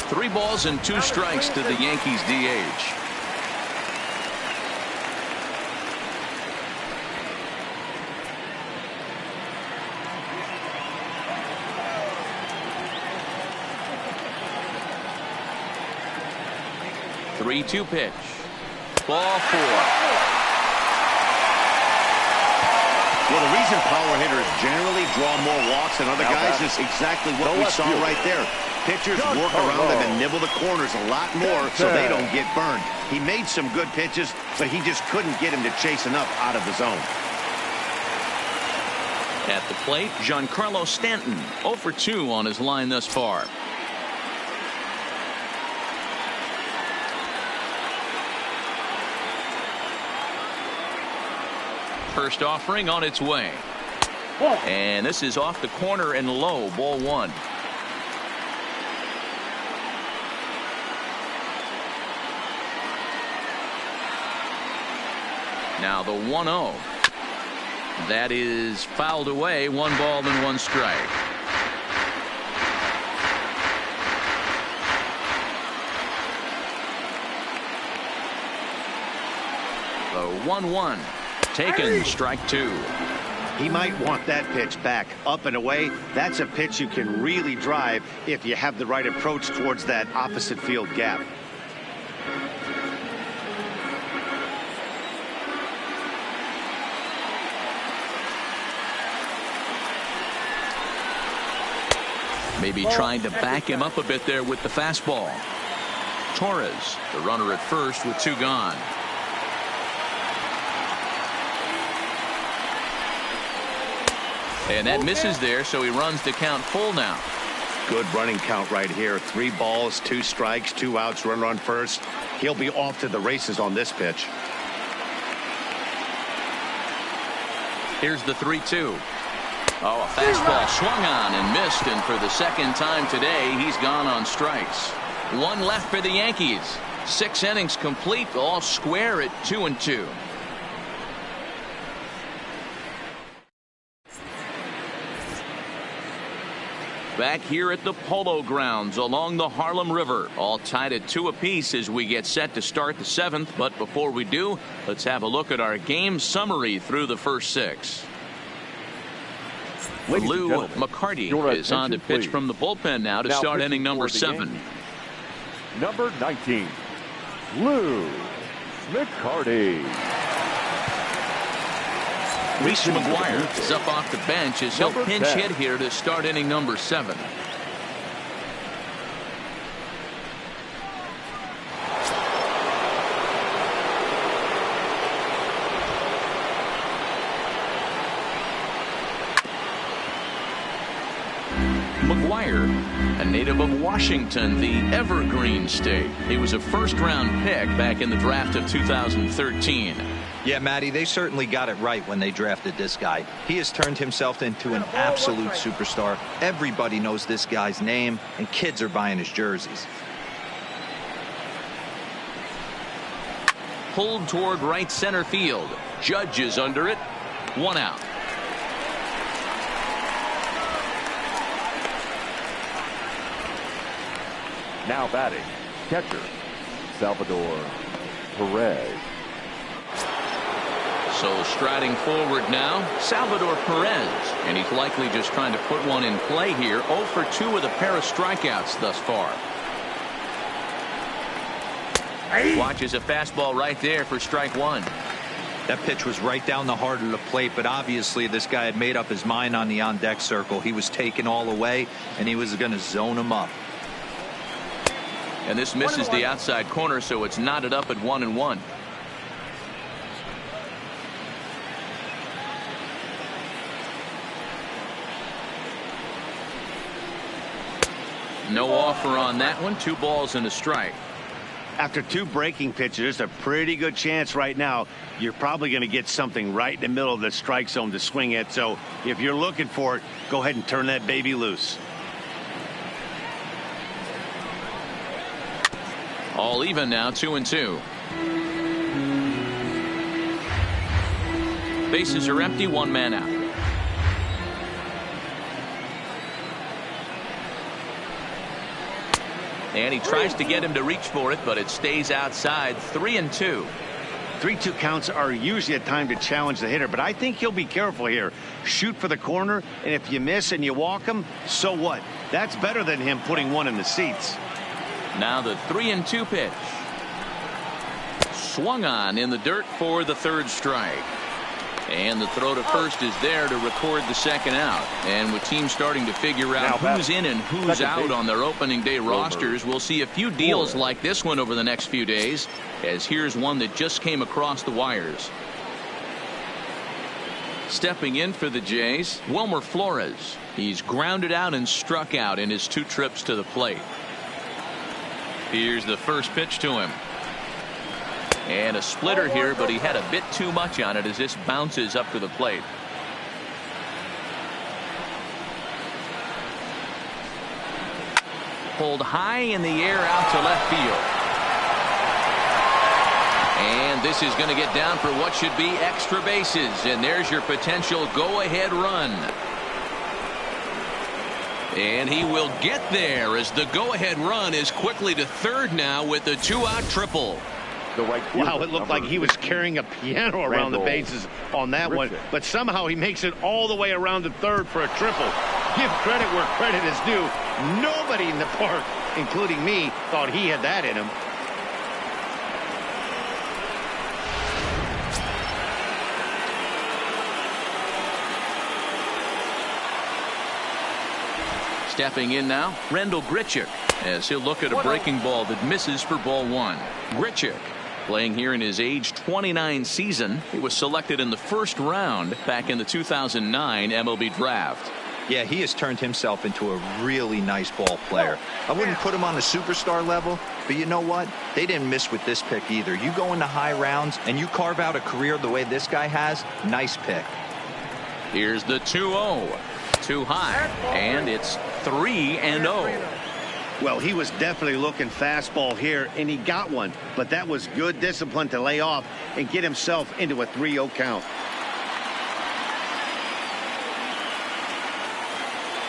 Three balls and 2 strikes to the Yankees DH. The 3-2 pitch. Ball 4. Well, the reason power hitters generally draw more walks than other guys is exactly what we saw right there. Pitchers work around them and nibble the corners a lot more so they don't get burned. He made some good pitches, but he just couldn't get him to chase enough out of the zone. At the plate, Giancarlo Stanton, 0 for 2 on his line thus far. first offering on its way. And this is off the corner and low, ball 1. Now the 1-0. That is fouled away. 1 ball and 1 strike. The 1-1. Taken, strike 2. He might want that pitch back, up and away. That's a pitch you can really drive if you have the right approach towards that opposite field gap. Maybe trying to back him up a bit there with the fastball. Torres, the runner at first with 2 gone. And that misses there, so he runs the count full now. Good running count right here. 3 balls, 2 strikes, 2 outs, runner on first. He'll be off to the races on this pitch. Here's the 3-2. Oh, a fastball swung on and missed, and for the second time today, he's gone on strikes. 1 left for the Yankees. 6 innings complete, all square at 2-2. Back here at the Polo Grounds along the Harlem River, all tied at 2 apiece as we get set to start the 7th. But before we do, let's have a look at our game summary through the first 6. Lou McCarty is on to pitch from the bullpen now to start inning number 7. Number 19, Lou McCarty. Reese McGuire is up off the bench as he'll pinch hit here to start inning number 7. McGuire, a native of Washington, the Evergreen State. He was a first-round pick back in the draft of 2013. Yeah, Matty, they certainly got it right when they drafted this guy. He has turned himself into an absolute superstar. Everybody knows this guy's name, and kids are buying his jerseys. Pulled toward right center field. Judge is under it. 1 out. Now batting, catcher, Salvador Perez. So striding forward now, Salvador Perez, and he's likely just trying to put one in play here. 0 for 2 with a pair of strikeouts thus far. Watches a fastball right there for strike 1. That pitch was right down the heart of the plate, but obviously this guy had made up his mind on the on-deck circle. He was taken all the way, and he was going to zone him up. And this misses the outside corner, so it's knotted up at 1-1. No offer on that one. 2 balls and a strike. After 2 breaking pitches, there's a pretty good chance right now you're probably going to get something right in the middle of the strike zone to swing at. So if you're looking for it, go ahead and turn that baby loose. All even now, 2-2. Bases are empty, 1 man out. And he tries to get him to reach for it, but it stays outside. 3-2. 3-2 counts are usually a time to challenge the hitter, but I think he'll be careful here. Shoot for the corner, and if you miss and you walk him, so what? That's better than him putting one in the seats. Now the 3-2 pitch. Swung on in the dirt for the 3rd strike. And the throw to first is there to record the 2nd out. And with teams starting to figure out who's in and who's out on their opening day rosters, we'll see a few deals like this one over the next few days, as here's one that just came across the wires. Stepping in for the Jays, Wilmer Flores. He's grounded out and struck out in his 2 trips to the plate. Here's the first pitch to him. And a splitter here, but he had a bit too much on it as this bounces up to the plate. Pulled high in the air out to left field. And this is going to get down for what should be extra bases. And there's your potential go-ahead run. And he will get there as the go-ahead run is quickly to third now with a 2-out triple. Wow, it looked like he was carrying a piano around the bases on that one, but somehow he makes it all the way around to third for a triple. Give credit where credit is due. Nobody in the park, including me, thought he had that in him. Stepping in now, RANDAL GRICHUK, as he'll look at a breaking ball that misses for ball one. GRICHUK, playing here in his age 29 season. He was selected in the first round back in the 2009 MLB draft. Yeah, he has turned himself into a really nice ball player. I wouldn't put him on the superstar level, but you know what? They didn't miss with this pick either. You go into high rounds and you carve out a career the way this guy has, nice pick. Here's the 2-0. Too high, and it's 3-0. Well, he was definitely looking fastball here, and he got one, but that was good discipline to lay off and get himself into a 3-0 count.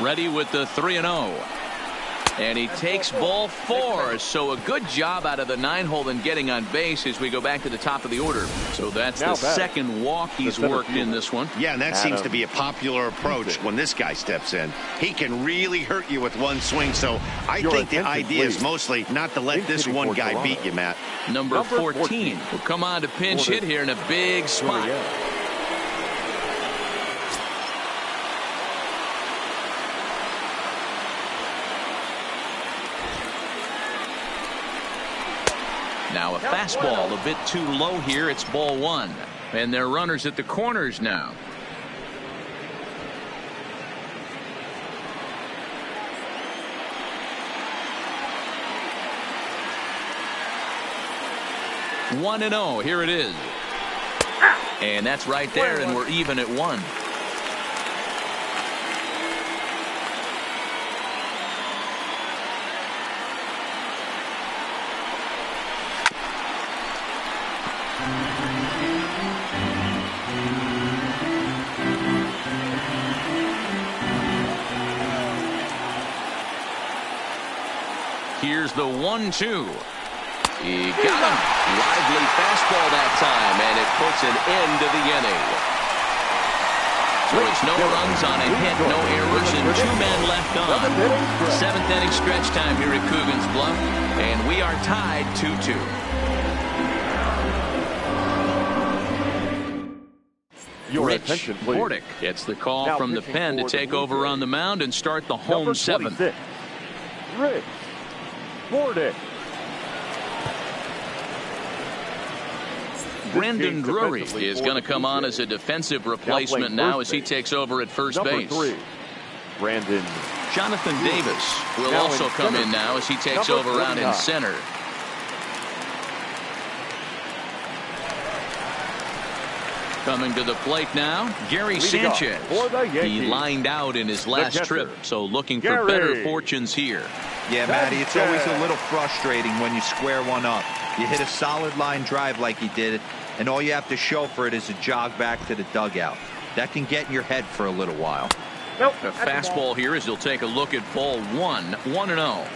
Ready with the 3-0. And he takes ball four. So a good job out of the 9-hole in getting on base as we go back to the top of the order. So that's the second walk he's worked in this one. Yeah, and that seems to be a popular approach when this guy steps in. He can really hurt you with one swing. So I think the idea is mostly not to let this one guy beat you, Matt. Number 14 will come on to pinch hit here in a big spot. Now a fastball a bit too low here. It's ball one. And they're runners at the corners now. One and 0. Here it is. And that's right there, and we're even at 1. Here's the 1-2. He got him. Lively fastball that time, and it puts an end to the inning. So it's no runs on a hit, no errors, and 2 men left on. 7th inning stretch time here at Coogan's Bluff, and we are tied 2-2. Rich Bordick gets the call from the pen to take over on the mound and start the home 7th. Rich Bordick. Brandon Drury is going to come on as a defensive replacement now as he takes over at first base. Brandon. Jonathan Davis will also come in now as he takes over out in center. Coming to the plate now, Gary Sanchez. He lined out in his last trip, so looking for better fortunes here. Yeah, Matty, it's always a little frustrating when you square one up. You hit a solid line drive like he did, and all you have to show for it is a jog back to the dugout. That can get in your head for a little while. A fastball here as he'll take a look at ball 1, 1-0.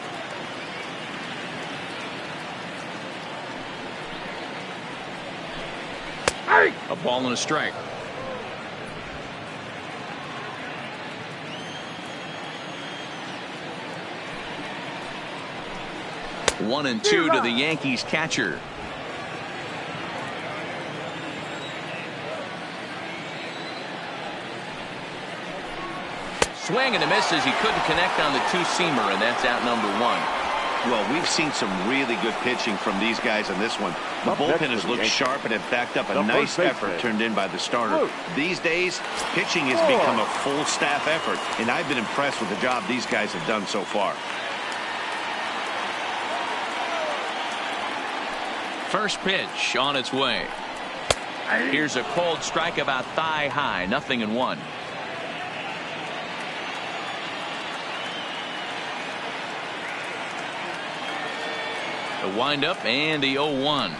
A ball and a strike. One and 2 to the Yankees catcher. Swing and a miss as he couldn't connect on the 2-seamer, and that's out number 1. Well, we've seen some really good pitching from these guys in this one. The bullpen has looked sharp and have backed up a nice effort turned in by the starter. These days, pitching has become a full staff effort, and I've been impressed with the job these guys have done so far. First pitch on its way. Here's a cold strike about thigh high. 0-1. The windup and the 0-1.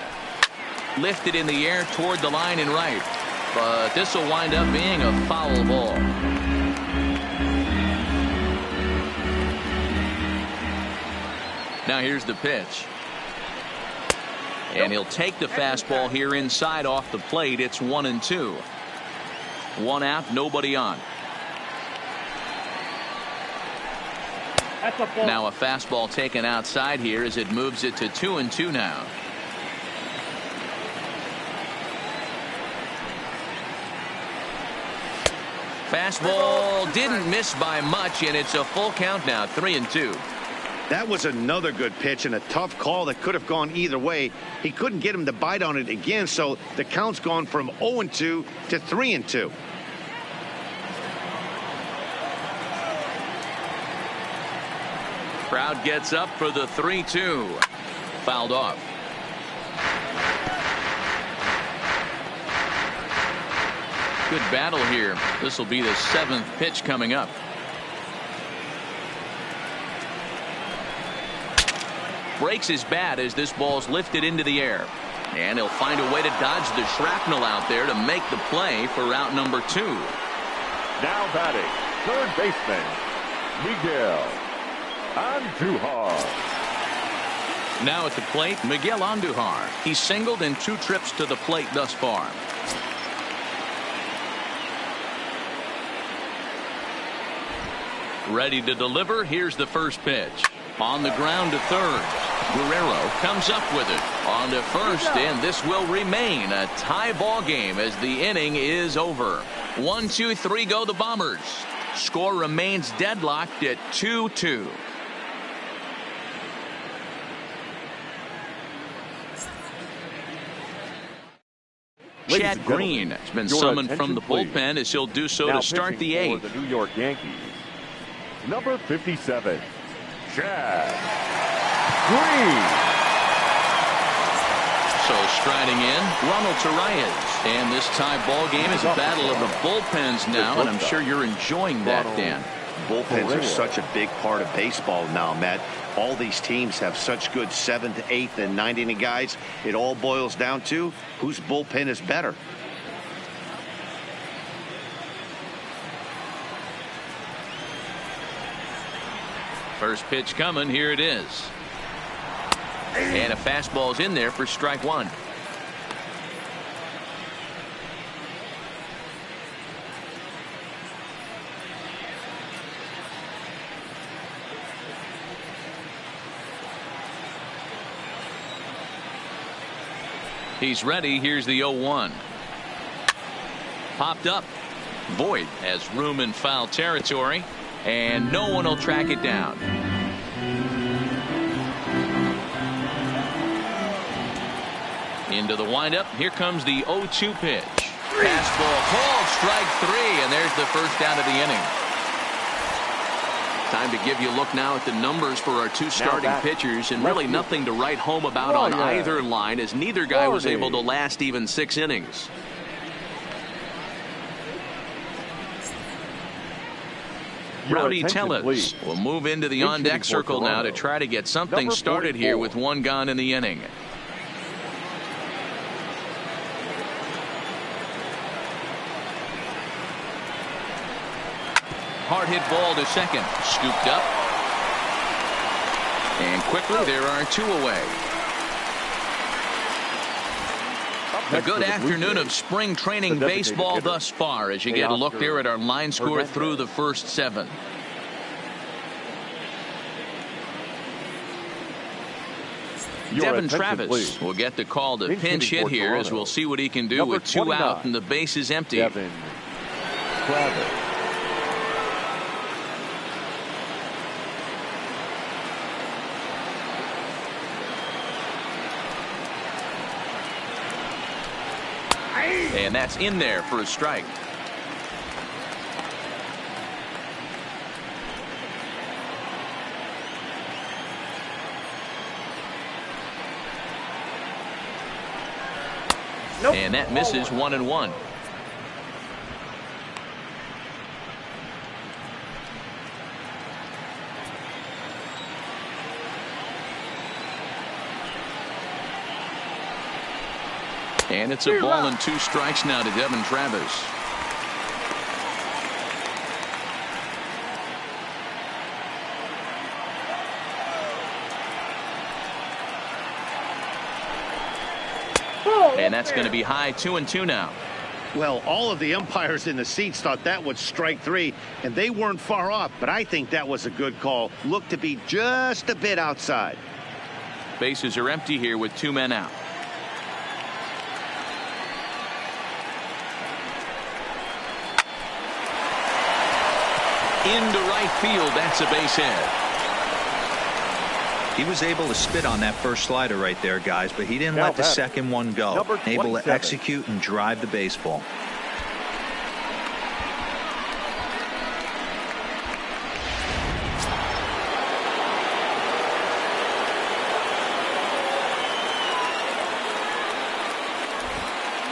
Lifted in the air toward the line and right. But this will wind up being a foul ball. Now here's the pitch. And he'll take the fastball here inside off the plate. It's 1-2. 1 out, nobody on. That's a ball. Now a fastball taken outside here as it moves it to 2-2 now. Fastball didn't miss by much, and it's a full count now. 3-2. That was another good pitch and a tough call that could have gone either way. He couldn't get him to bite on it again, so the count's gone from 0-2 to 3-2. Crowd gets up for the 3-2. Fouled off. Good battle here. This will be the 7th pitch coming up. Breaks his bat as this ball's lifted into the air. And he'll find a way to dodge the shrapnel out there to make the play for out number 2. Now batting, third baseman, Miguel Andujar. Now at the plate, Miguel Andujar. He's singled in 2 trips to the plate thus far. Ready to deliver. Here's the first pitch. On the ground to third. Guerrero comes up with it on to first, and this will remain a tie ball game as the inning is over. 1, 2, 3 go the Bombers. Score remains deadlocked at 2-2. Chad Green has been summoned from the bullpen as he'll do so now to start the 8th. For the New York Yankees, number 57, Chad Green. So striding in, Ronald Torres. And this tie ball game is a battle of the bullpens now, and I'm sure you're enjoying that, Dan. Bullpens are such a big part of baseball now, Matt. All these teams have such good 7th, 8th, and 9th inning guys. It all boils down to whose bullpen is better. First pitch coming. Here it is. And a fastball's in there for strike 1. He's ready. Here's the 0-1. Popped up. Voit has room in foul territory, and no one will track it down. Into the windup. Here comes the 0-2 pitch. Fastball called, strike 3, and there's the first out of the inning. Time to give you a look now at the numbers for our 2 starting pitchers, and really nothing to write home about on either line, as neither guy was able to last even 6 innings. Rowdy Tellez will move into the on-deck circle now to try to get something started here with 1 gone in the inning. Hard hit ball to second. Scooped up. And quickly there are 2 away. A good afternoon of spring training baseball thus far as you get a look there at our line score through the first 7. Devin Travis will get the call to pinch hit here as we'll see what he can do with 2 out and the base is empty. Devin Travis. And that's in there for a strike. And that misses 1-1. And it's a ball and 2 strikes now to Devin Travis. And that's going to be high, 2-2 now. Well, all of the umpires in the seats thought that was strike 3, and they weren't far off, but I think that was a good call. Looked to be just a bit outside. Bases are empty here with 2 men out. Into right field, that's a base hit. He was able to spit on that first slider right there, guys, but he didn't Now let the batting, second one go. number Able to 27. execute and drive the baseball.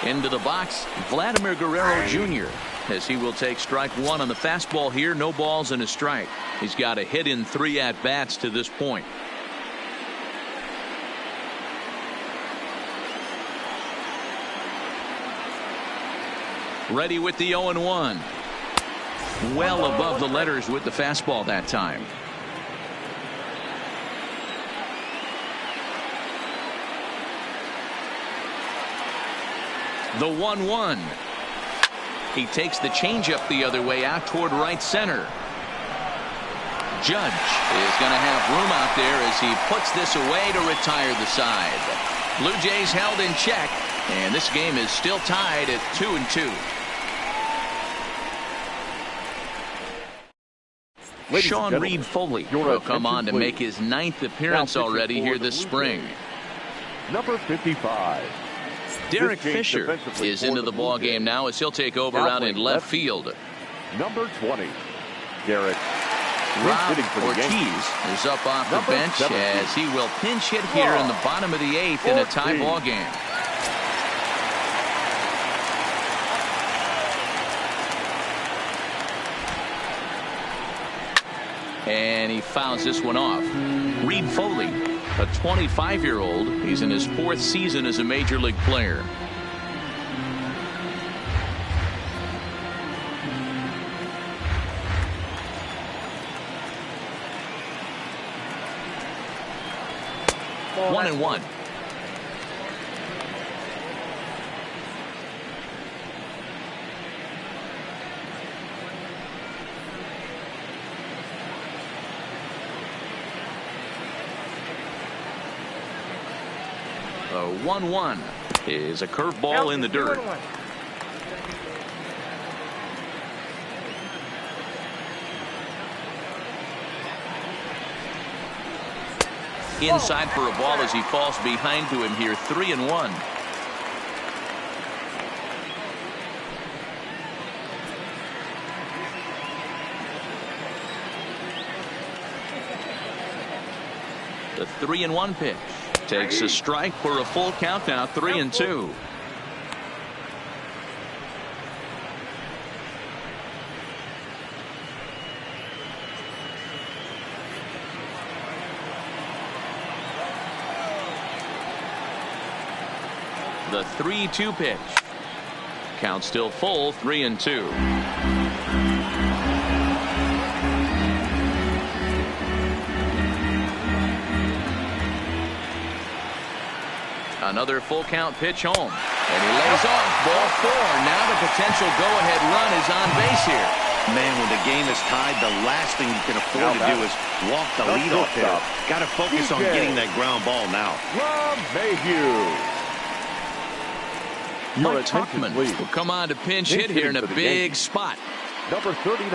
Into the box, Vladimir Guerrero Jr. as he will take strike 1 on the fastball here. No balls and a strike. He's got a hit in 3 at-bats to this point. Ready with the 0-1. Well above the letters with the fastball that time. The 1-1. He takes the changeup the other way out toward right center. Judge is going to have room out there as he puts this away to retire the side. Blue Jays held in check, and this game is still tied at 2-2. Sean Reed Foley will come on to make his 9th appearance already here this spring. Number 55. Derek Fisher is into the ball game now as he'll take over out in left field. Number 20. Derek. Rob Ortiz is up off the bench as he will pinch hit here in the bottom of the 8th in a tie ball game. And he fouls this one off. Reed Foley, a 25-year-old. He's in his 4th season as a major league player. One and one. The 1-1 is a curveball in the dirt. Inside for a ball as he falls behind to him here. 3-1. The 3-1 pitch takes a strike for a full count now. 3-2. The 3-2 pitch. Count still full. 3-2. Another full count pitch home. And he lays off. Ball 4. Now the potential go-ahead run is on base here. Man, when the game is tied, the last thing you can afford to do is walk the leadoff hitter. Got to focus on getting that ground ball now. Rob Mayhew. Mike Tuchman will come on to pinch hit here in a big spot. Number 39,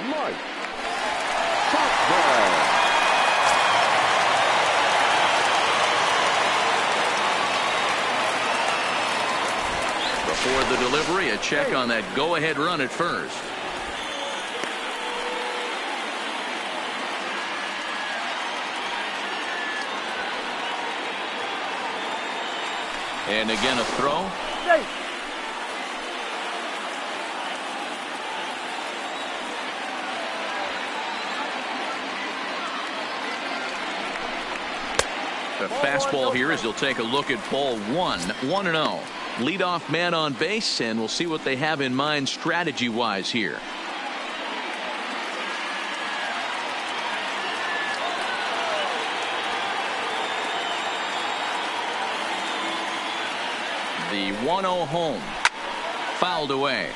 Mike Tuchman. Before the delivery, a check on that go-ahead run at first. And again, a throw. The fastball here as he'll take a look at ball 1. 1-0. Leadoff man on base, and we'll see what they have in mind strategy-wise here. The 1-0 home. Fouled away.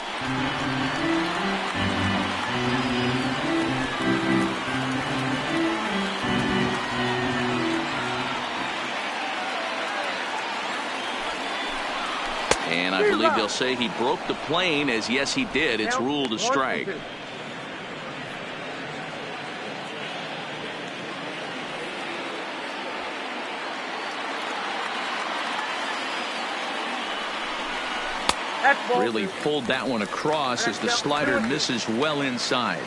And I believe they'll say he broke the plane, as yes he did. It's ruled a strike. Really pulled that one across as the slider misses well inside.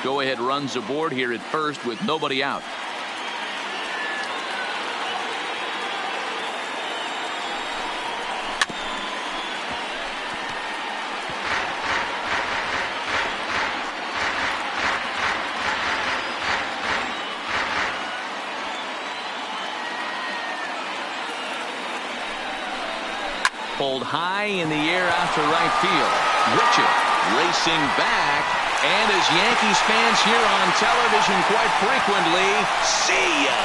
Go ahead runs aboard here at first with nobody out. Pulled high in the air out to right field. GRICHUK racing back. And as Yankees fans hear on television quite frequently, see ya!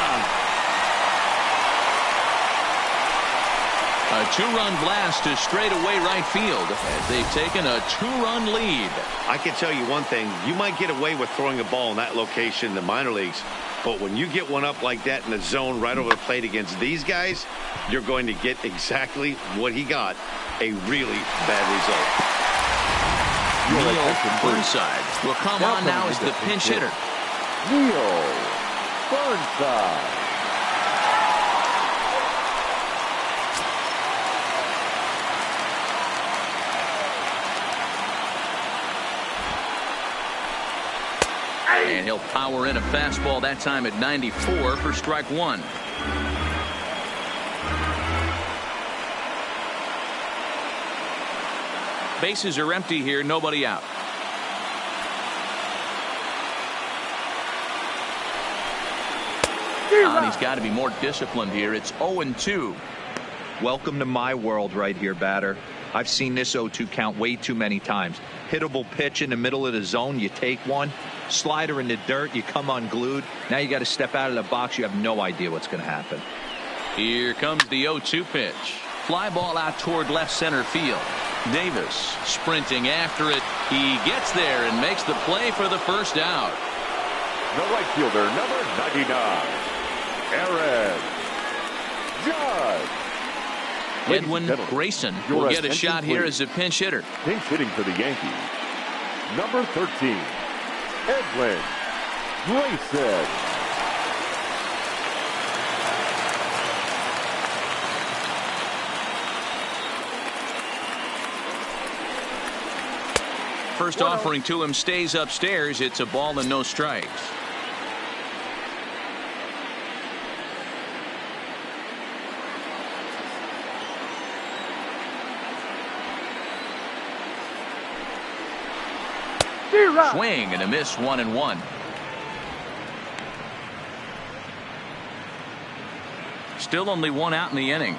A 2-run blast to straightaway right field as they've taken a 2-run lead. I can tell you one thing. You might get away with throwing a ball in that location in the minor leagues, but when you get one up like that in the zone right over the plate against these guys, you're going to get exactly what he got, a really bad result. Neil Burnside will come on now as the pinch hitter. Neil Burnside. And he'll power in a fastball that time at 94 for strike 1. Bases are empty here, nobody out. And he's got to be more disciplined here. It's 0-2. Welcome to my world right here, batter. I've seen this 0-2 count way too many times. Hittable pitch in the middle of the zone, you take one. Slider in the dirt, you come unglued. Now you got to step out of the box. You have no idea what's going to happen. Here comes the 0-2 pitch. Fly ball out toward left center field. Davis sprinting after it. He gets there and makes the play for the first out. The right fielder, number 99, Aaron Judge. Edwin Grayson will get a shot here as a pinch hitter. Pinch hitting for the Yankees, number 13, Edwin Grayson. First offering to him stays upstairs. It's a ball and no strikes. Swing and a miss, 1-1. Still only one out in the inning.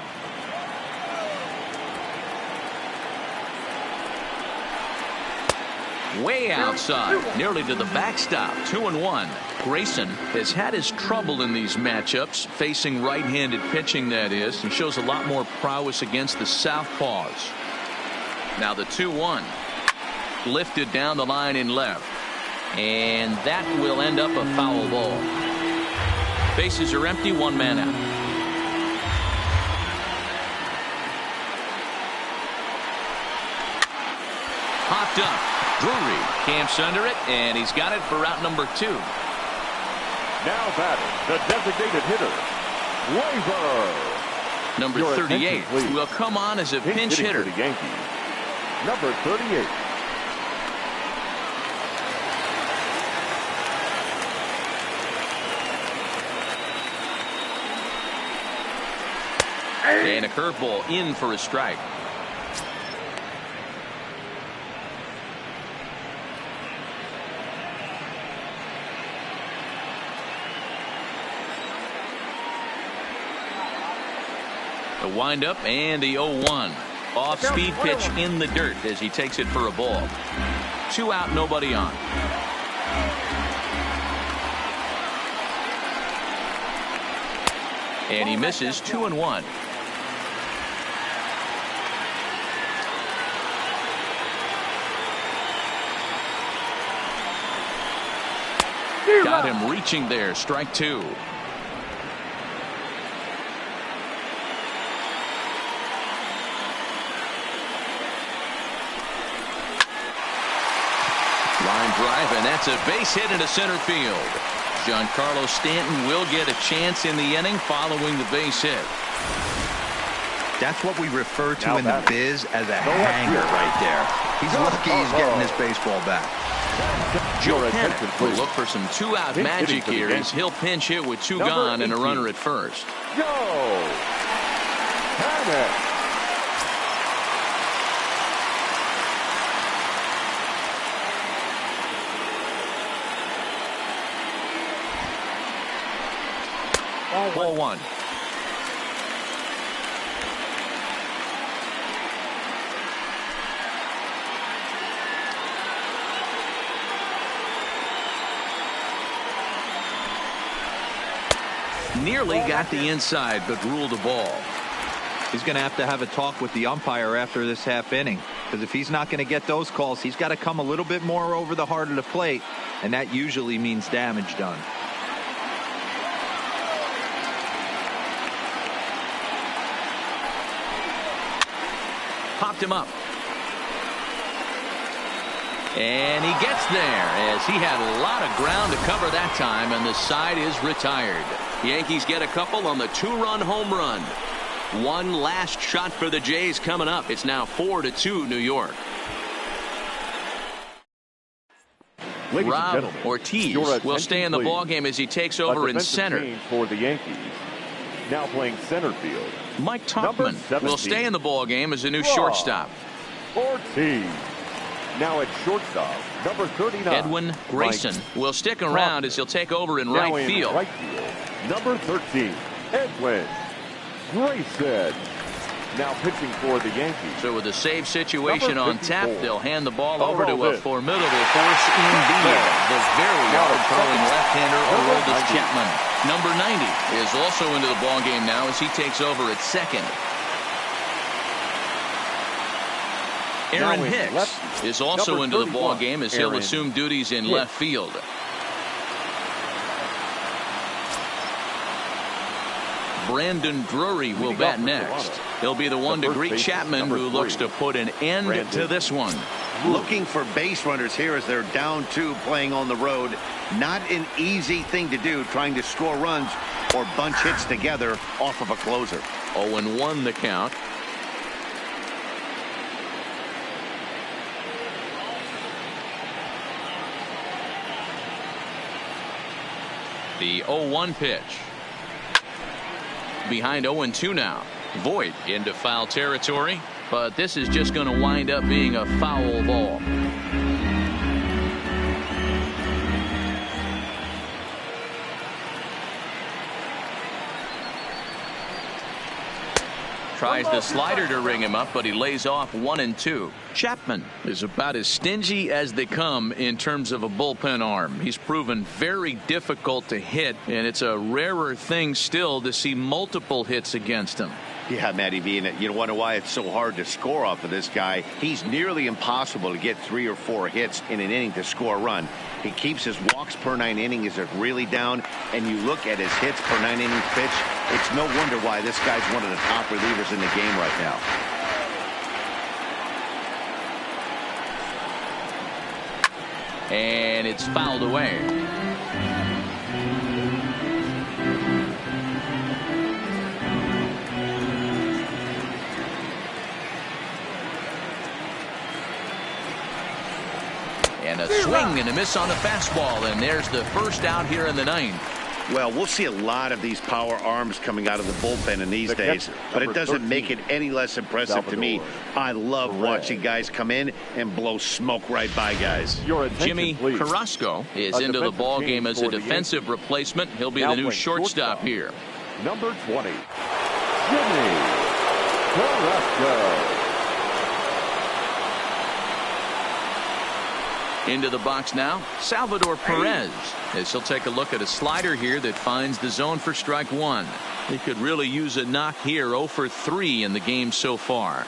Way outside, nearly to the backstop. 2-1. Grayson has had his trouble in these matchups, facing right-handed pitching, that is, and shows a lot more prowess against the southpaws. Now the 2-1. Lifted down the line in left. And that will end up a foul ball. Bases are empty, one man out. Popped up. Drury camps under it, and he's got it for route number 2. Now batting, the designated hitter, GLEYBER. Number 38 will come on as a pinch hitter. For the Yankees, number 38. And a curveball in for a strike. The windup and the 0-1. Off-speed pitch in the dirt as he takes it for a ball. 2 out, nobody on. And he misses 2-1. Got him reaching there. Strike 2. Line drive, and that's a base hit into center field. Giancarlo Stanton will get a chance in the inning following the base hit. That's what we refer to in the biz as a hanger right there. He's lucky he's getting this baseball back. Joe Panic will look for some 2-out magic here as he'll pinch hit with 2 gone and a runner at first. Joe Panic. Ball 1. Nearly got the inside, but ruled the ball. He's going to have a talk with the umpire after this half inning, because if he's not going to get those calls, he's got to come a little bit more over the heart of the plate, and that usually means damage done. Popped him up. And he gets there as he had a lot of ground to cover that time, and the side is retired. The Yankees get a couple on the 2-run home run. One last shot for the Jays coming up. It's now 4-2 New York. Rob Ortiz will stay in the ballgame as he takes over in center. For the Yankees. Now playing center field. Mike Tauchman will stay in the ballgame as a new shortstop. Ortiz. Now at shortstop, number 39. Edwin Grayson will stick around as he'll take over in right field. Number 13, Edwin Grayson. Now pitching for the Yankees. So with a save situation on tap, they'll hand the ball over to a formidable force indeed. The very hard-throwing left-hander Aroldis Chapman. Number 90 is also into the ballgame now as he takes over at second. Aaron Hicks is also into the ballgame as he'll assume duties in left field. Brandon Drury will bat next. He'll be the one to greet Chapman, who looks to put an end to this one. Looking for base runners here as they're down 2 playing on the road. Not an easy thing to do, trying to score runs or bunch hits together off of a closer. 0-1 the count. The 0-1 pitch. Behind 0-2 now. Voit into foul territory, but this is just going to wind up being a foul ball. Tries the slider to ring him up, but he lays off 1-2. Chapman is about as stingy as they come in terms of a bullpen arm. He's proven very difficult to hit, and it's a rarer thing still to see multiple hits against him. Yeah, Matty V, and you wonder why it's so hard to score off of this guy. He's nearly impossible to get 3 or 4 hits in an inning to score a run. He keeps his walks per 9 innings is really down, and you look at his hits per 9 innings pitch, it's no wonder why this guy's one of the top relievers in the game right now. And it's fouled away. And a swing and a miss on the fastball, and there's the first out here in the 9th. Well, we'll see a lot of these power arms coming out of the bullpen in these days, but it doesn't make it any less impressive to me. I love watching guys come in and blow smoke right by guys. Jimmy Carrasco is into the ball game as a defensive replacement. He'll be the new shortstop here. Number 20, Jimmy Carrasco. Into the box now, Salvador Perez, as he'll take a look at a slider here that finds the zone for strike one. He could really use a knock here. 0 for 3 in the game so far.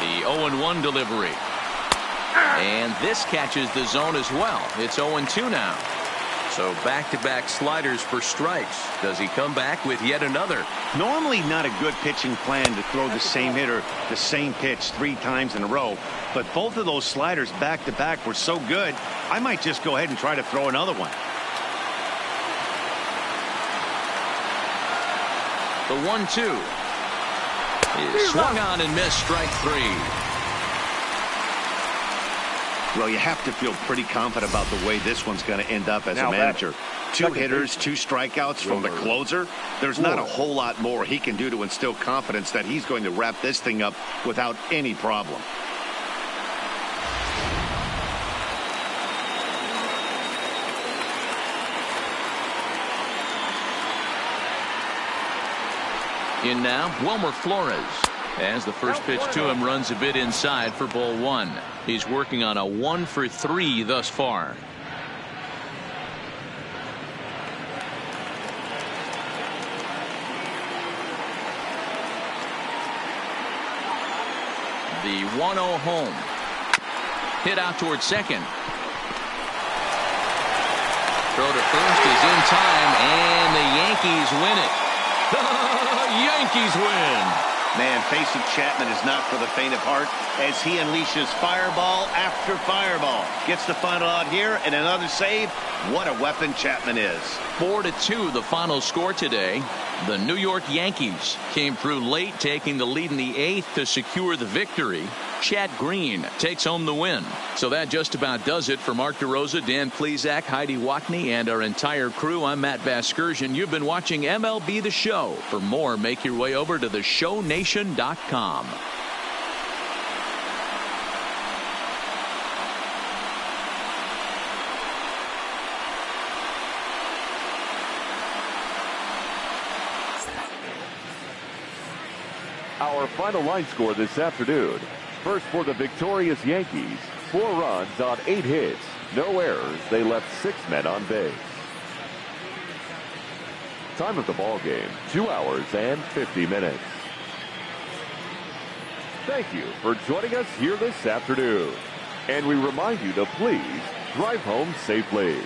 The 0-1 delivery. And this catches the zone as well. It's 0-2 now. So back-to-back sliders for strikes. Does he come back with yet another? Normally not a good pitching plan to throw the same hitter the same pitch 3 times in a row, but both of those sliders back-to-back were so good, I might just go ahead and try to throw another one. The 1-2 is swung on and missed. Strike 3. Well, you have to feel pretty confident about the way this one's going to end up as a manager. 2 hitters, 2 strikeouts from the closer. There's not a whole lot more he can do to instill confidence that he's going to wrap this thing up without any problem. In now, Wilmer Flores. As the first pitch to him runs a bit inside for ball 1. He's working on a 1 for 3 thus far. The 1-0 home. Hit out towards second. Throw to first is in time, and the Yankees win it. The Yankees win. Man, facing Chapman is not for the faint of heart as he unleashes fireball after fireball. Gets the final out here and another save. What a weapon Chapman is. 4-2 the final score today. The New York Yankees came through late, taking the lead in the 8th to secure the victory. Chad Green takes home the win. So that just about does it for Mark DeRosa, Dan Plesac, Heidi Watney, and our entire crew. I'm Matt Vasgersian. You've been watching MLB The Show. For more, make your way over to theshownation.com. Our final line score this afternoon. First for the victorious Yankees, 4 runs on 8 hits, no errors. They left 6 men on base. Time of the ball game, 2 hours and 50 minutes. Thank you for joining us here this afternoon. And we remind you to please drive home safely.